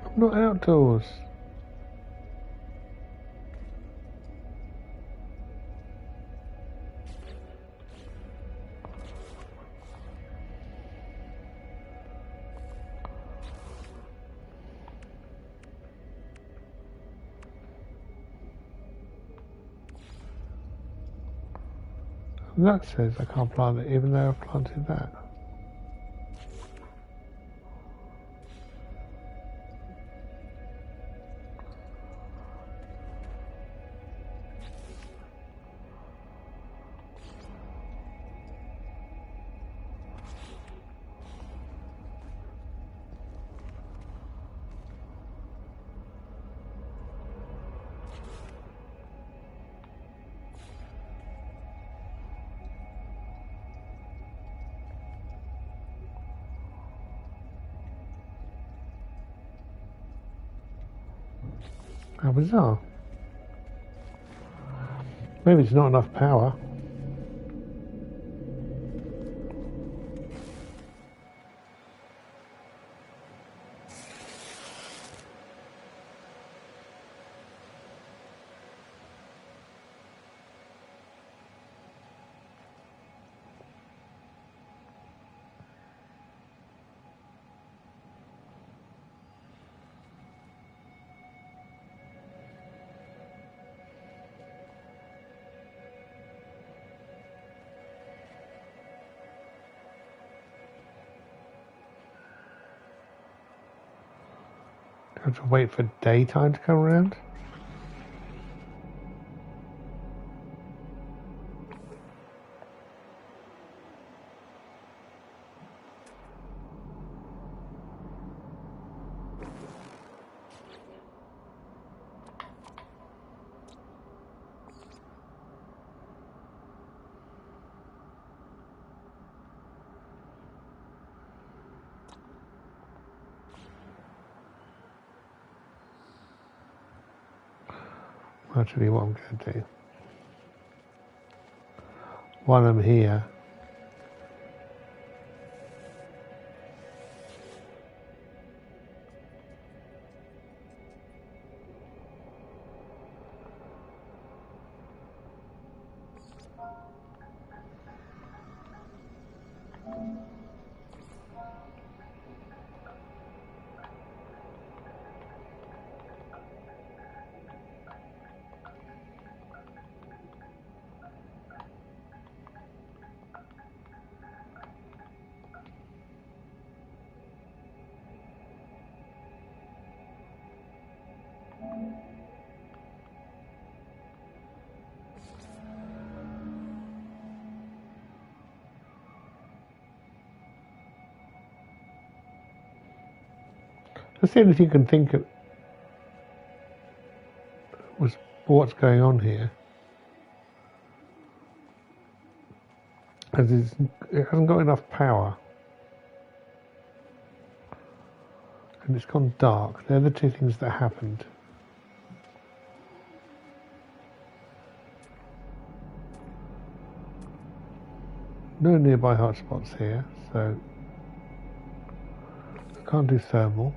I'm not outdoors. And that says I can't plant it even though I've planted that. How bizarre. Maybe it's not enough power. Have to wait for daytime to come around. Actually, what I'm going to do, while I'm here. Let's see if you can think of what's going on here. As it hasn't got enough power. And it's gone dark. They're the two things that happened. No nearby hotspots here, so I can't do thermal.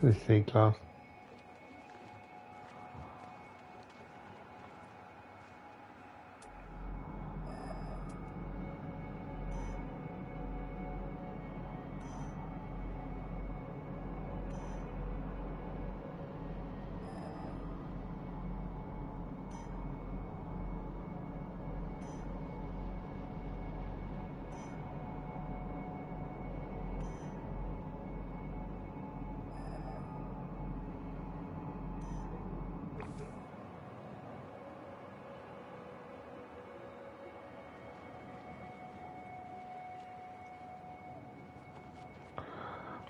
This C-class.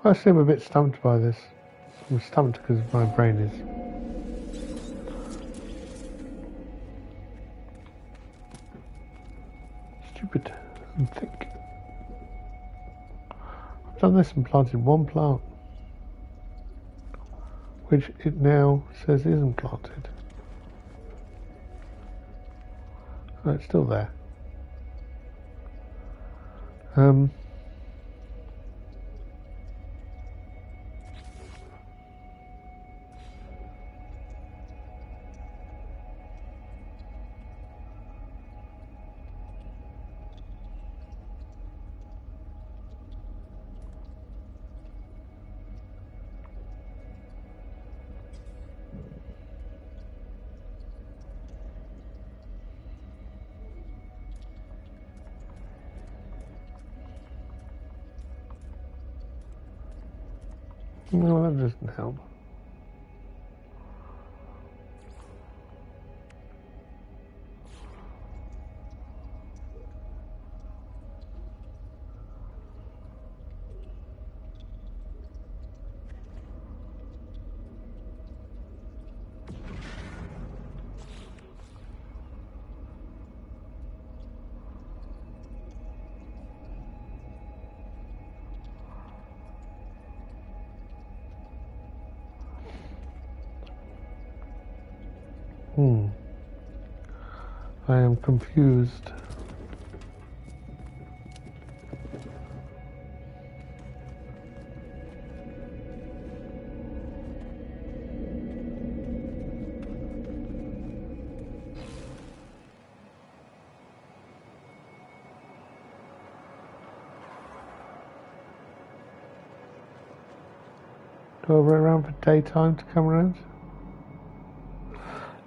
I seem a bit stumped by this. I'm stumped because my brain is stupid and thick. I've done this and planted one plant, which it now says isn't planted. So it's still there. No, that doesn't help. I am confused. Do I wait around for daytime to come around?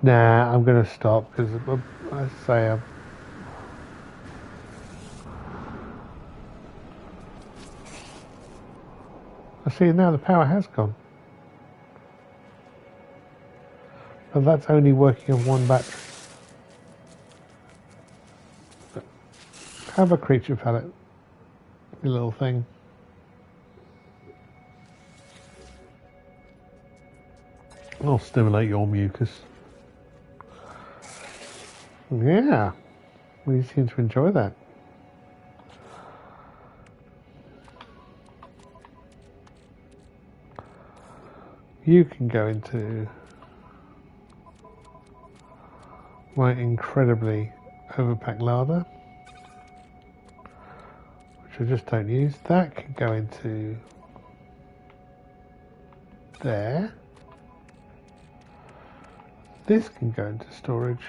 Nah, I'm going to stop because I say I see now the power has gone. But that's only working on one battery. Have a creature pellet, you little thing. I'll stimulate your mucus. Yeah, We seem to enjoy that. You can go into my incredibly overpacked larder, which I just don't use. That can go into there. This can go into storage.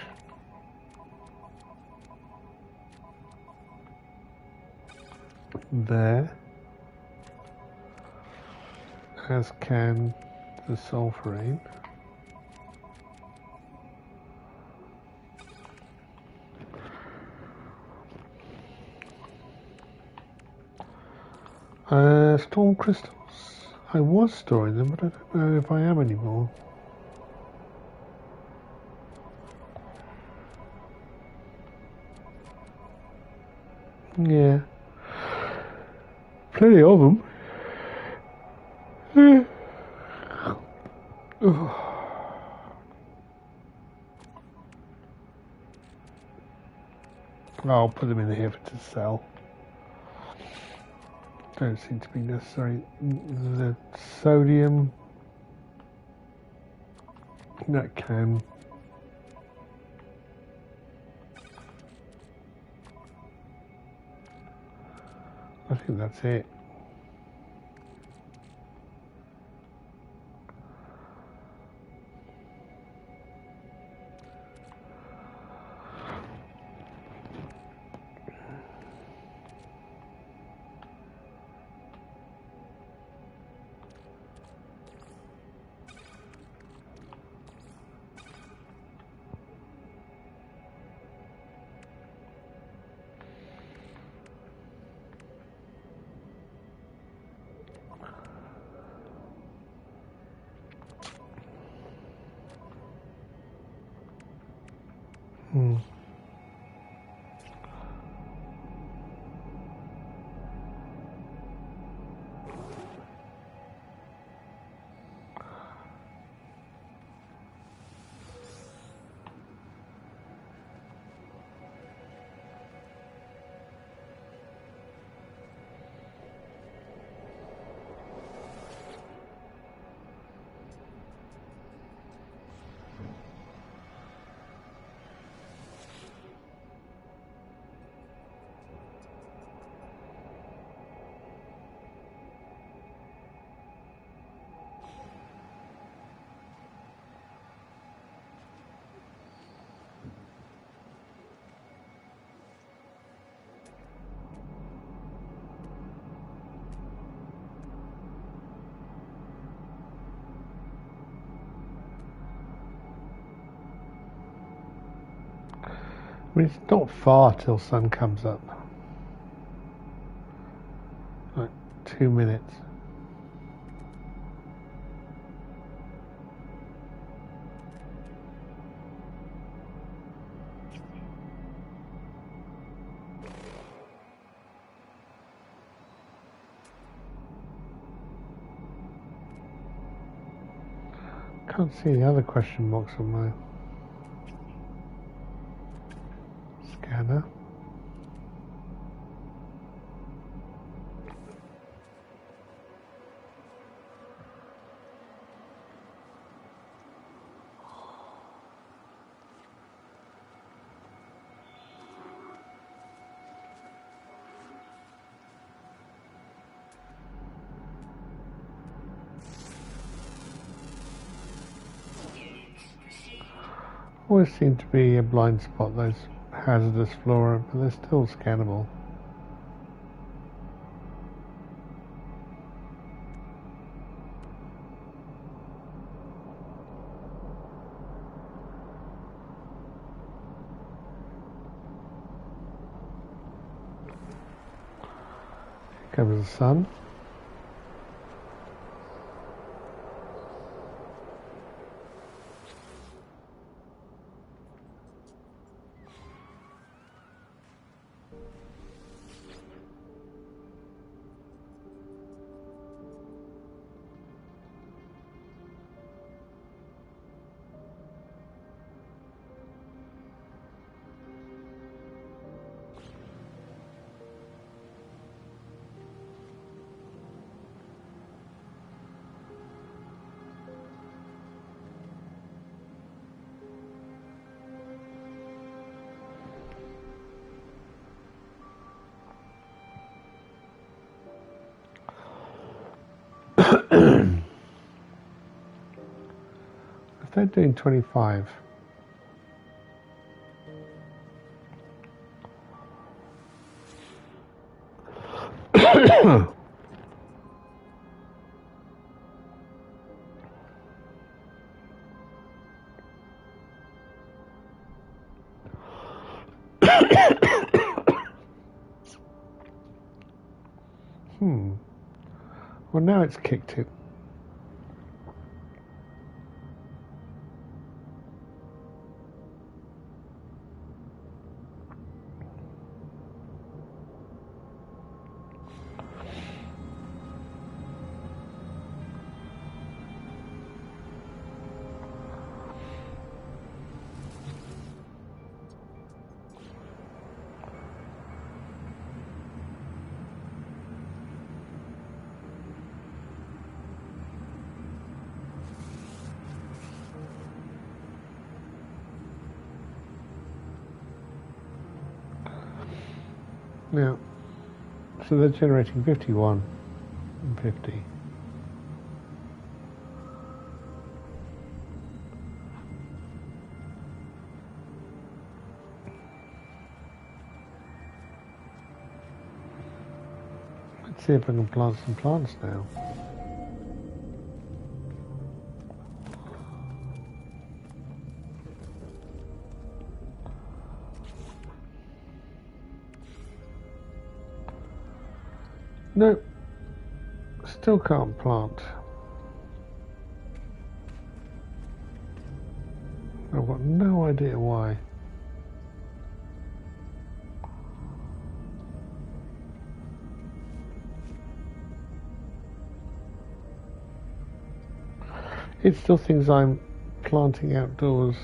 There. As can the sulfurine. Storm crystals. I was storing them, but I don't know if I am anymore. Yeah. Plenty of them. I'll put them in here to sell. Don't seem to be necessary. The sodium, that can. I think that's it. I mean, it's not far till sun comes up. Like 2 minutes. Can't see the other question marks on my scanner. Always seem to be a blind spot, those hazardous flora, but they're still scannable. Here comes the sun. If they're doing 25, well, now it's kicked it. Now, so they're generating 51 and 50. Let's see if I can plant some plants now. No, still can't plant. I've got no idea why. It still thinks I'm planting outdoors.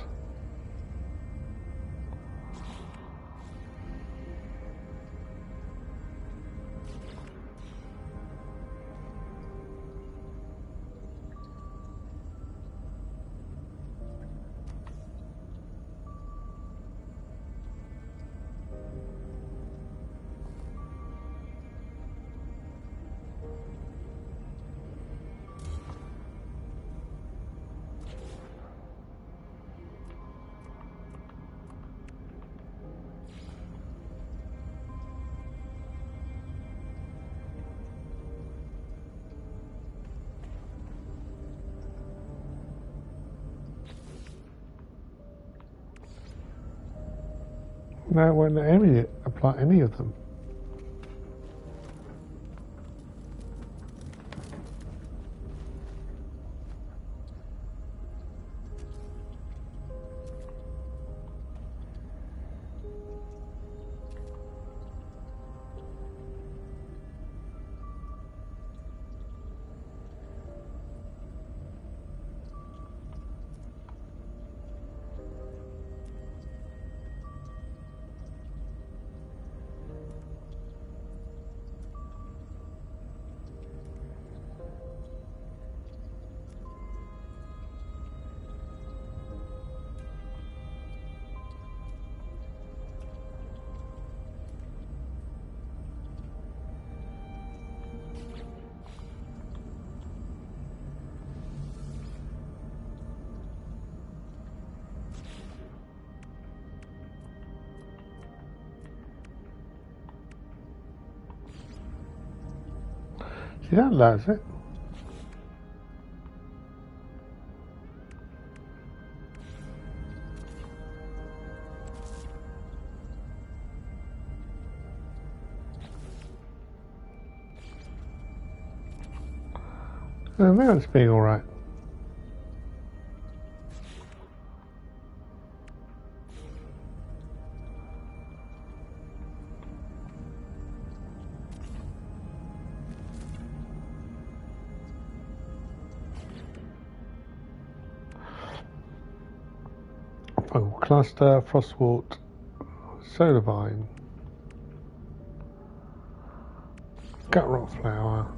No, I won't let apply any of them. See, that allows it. Now it's being alright. Fungal cluster, frostwort, solar vine, gut rot flower.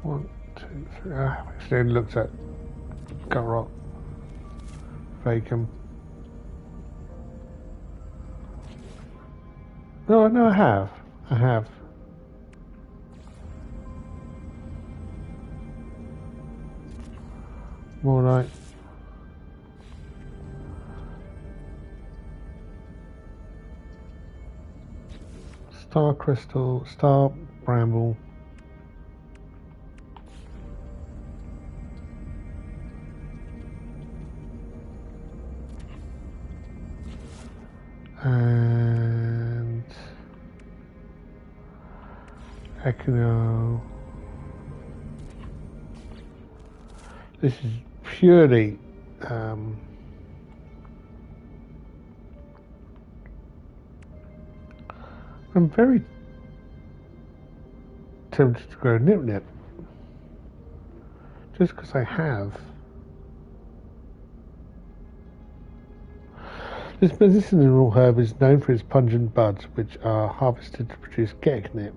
1, 2, 3. Actually, looked at gut rot, Vacum. No, I have. Mornite. Star crystal, star bramble. And Echino. This is purely I'm very tempted to grow Nip Nip just because I have. This medicinal herb is known for its pungent buds, which are harvested to produce Geknip.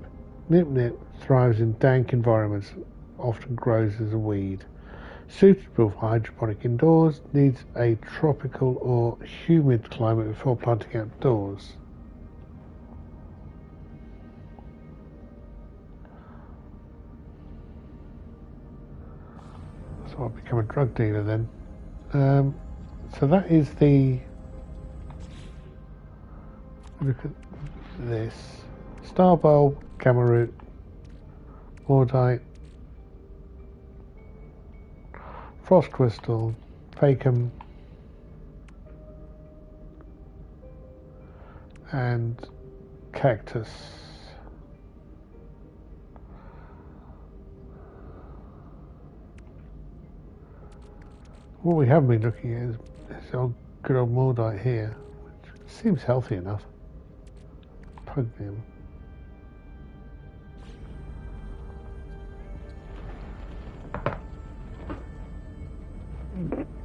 Nip Nip thrives in dank environments, often grows as a weed. Suitable for hydroponic indoors, needs a tropical or humid climate before planting outdoors. So I'll become a drug dealer then. So that is the... Look at this. Star bulb, gamma root, Mordite, frost crystal, Facum, and cactus. What we have been looking at is old, good old Mordite here, which seems healthy enough. Pugnium.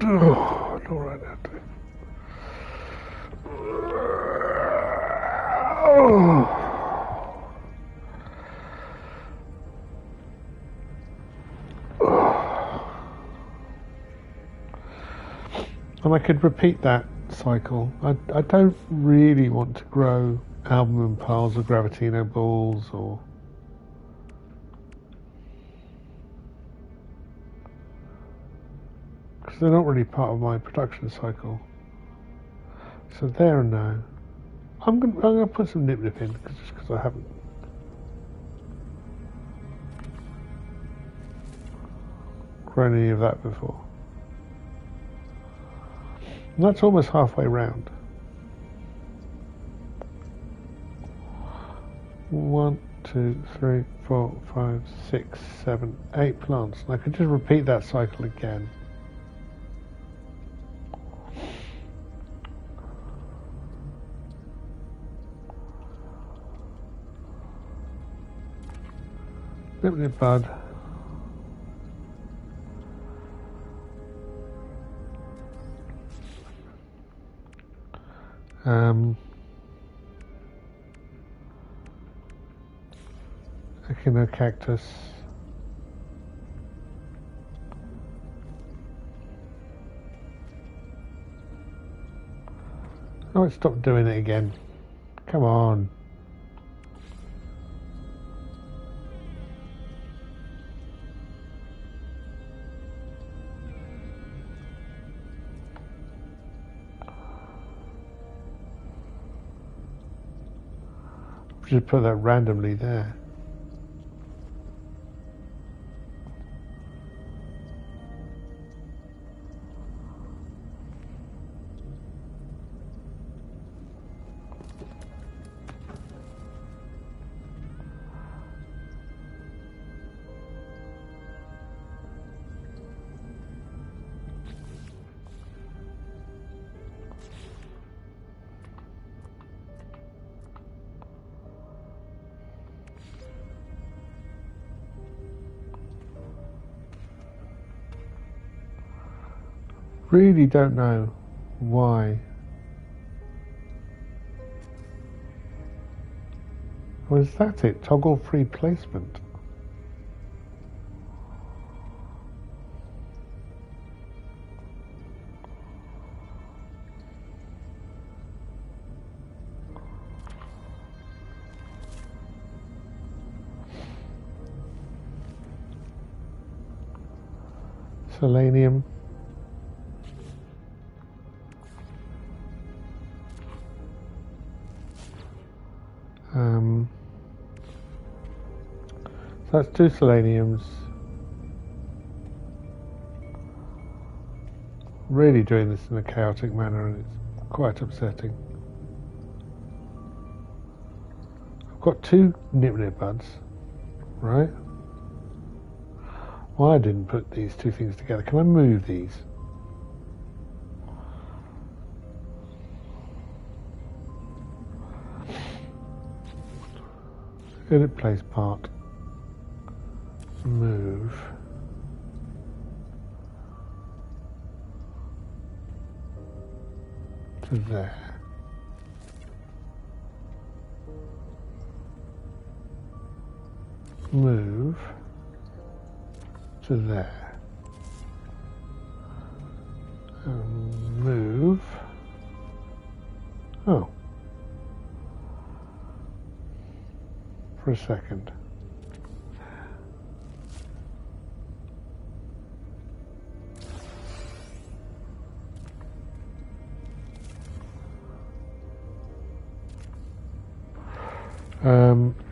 Oh, all right now. And I could repeat that cycle. I don't really want to grow albumin piles or Gravitino balls or because they're not really part of my production cycle. So there and now. I'm gonna put some Nip Nip in just because I haven't grown any of that before. And that's almost halfway round. 1, 2, 3, 4, 5, 6, 7, 8 plants. And I could just repeat that cycle again. Nip Nip bud. Echino cactus. Oh, it stopped doing it again. Come on. Just put that randomly there. Really don't know why. Was that it? Toggle free placement. Selenium. So that's 2 seleniums. Really doing this in a chaotic manner, and it's quite upsetting. I've got 2 nip buds, right? Why I didn't put these 2 things together? Can I move these? Edit place part. Move. To there. Move to there. Move. Oh. For a second.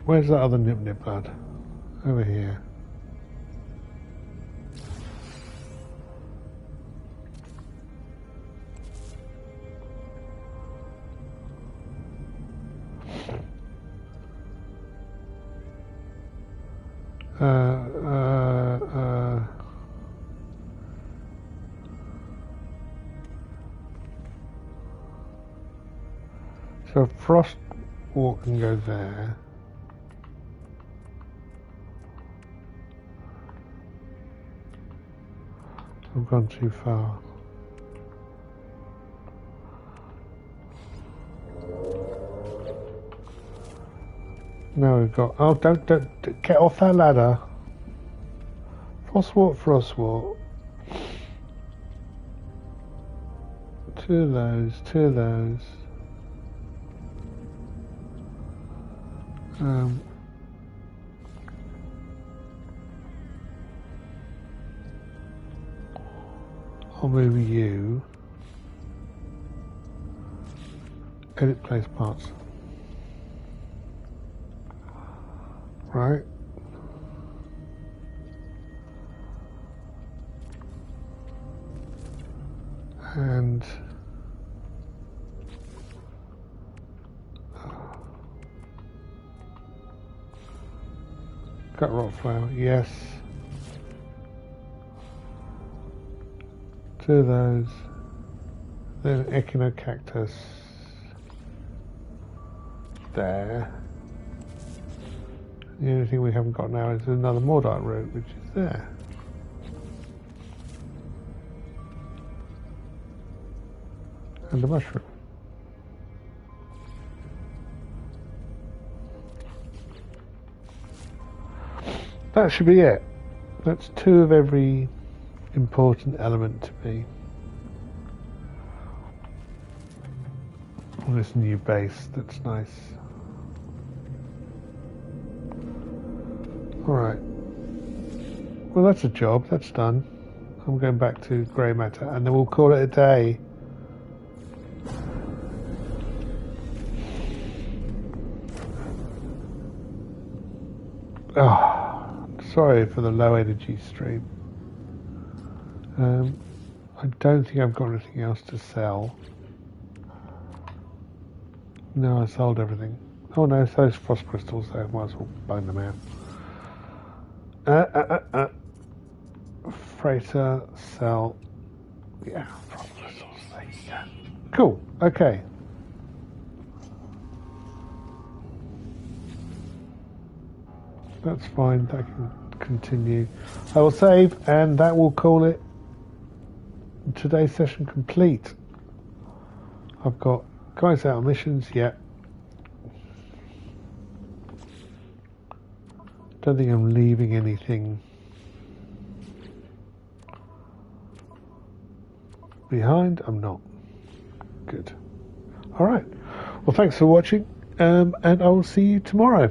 Where's that other nip bud? Over here. So frost walk can go there. I've gone too far. Now we've got. Oh, don't get off that ladder. Frostwalk. 2 of those, 2 of those. I'll move you. Edit place parts. Right. And cut rock flower, yes. 2 of those. Then echinocactus. There. The only thing we haven't got now is another Mordite root, which is there. And a mushroom. That should be it. That's 2 of every important element to me. On this new base, that's nice. Alright. Well, that's a job. That's done. I'm going back to grey matter, and then we'll call it a day. Oh, sorry for the low energy stream. I don't think I've got anything else to sell. No, I sold everything. Oh no, it's those frost crystals there. Might as well bone them out. Freighter, sell. Yeah, frost crystals. There you go. Cool. Okay. That's fine. That can continue. I will save, and that will call it today's session complete. I've got guys out on missions. Yeah. Don't think I'm leaving anything behind. I'm not. Good. All right. Well, thanks for watching, and I will see you tomorrow.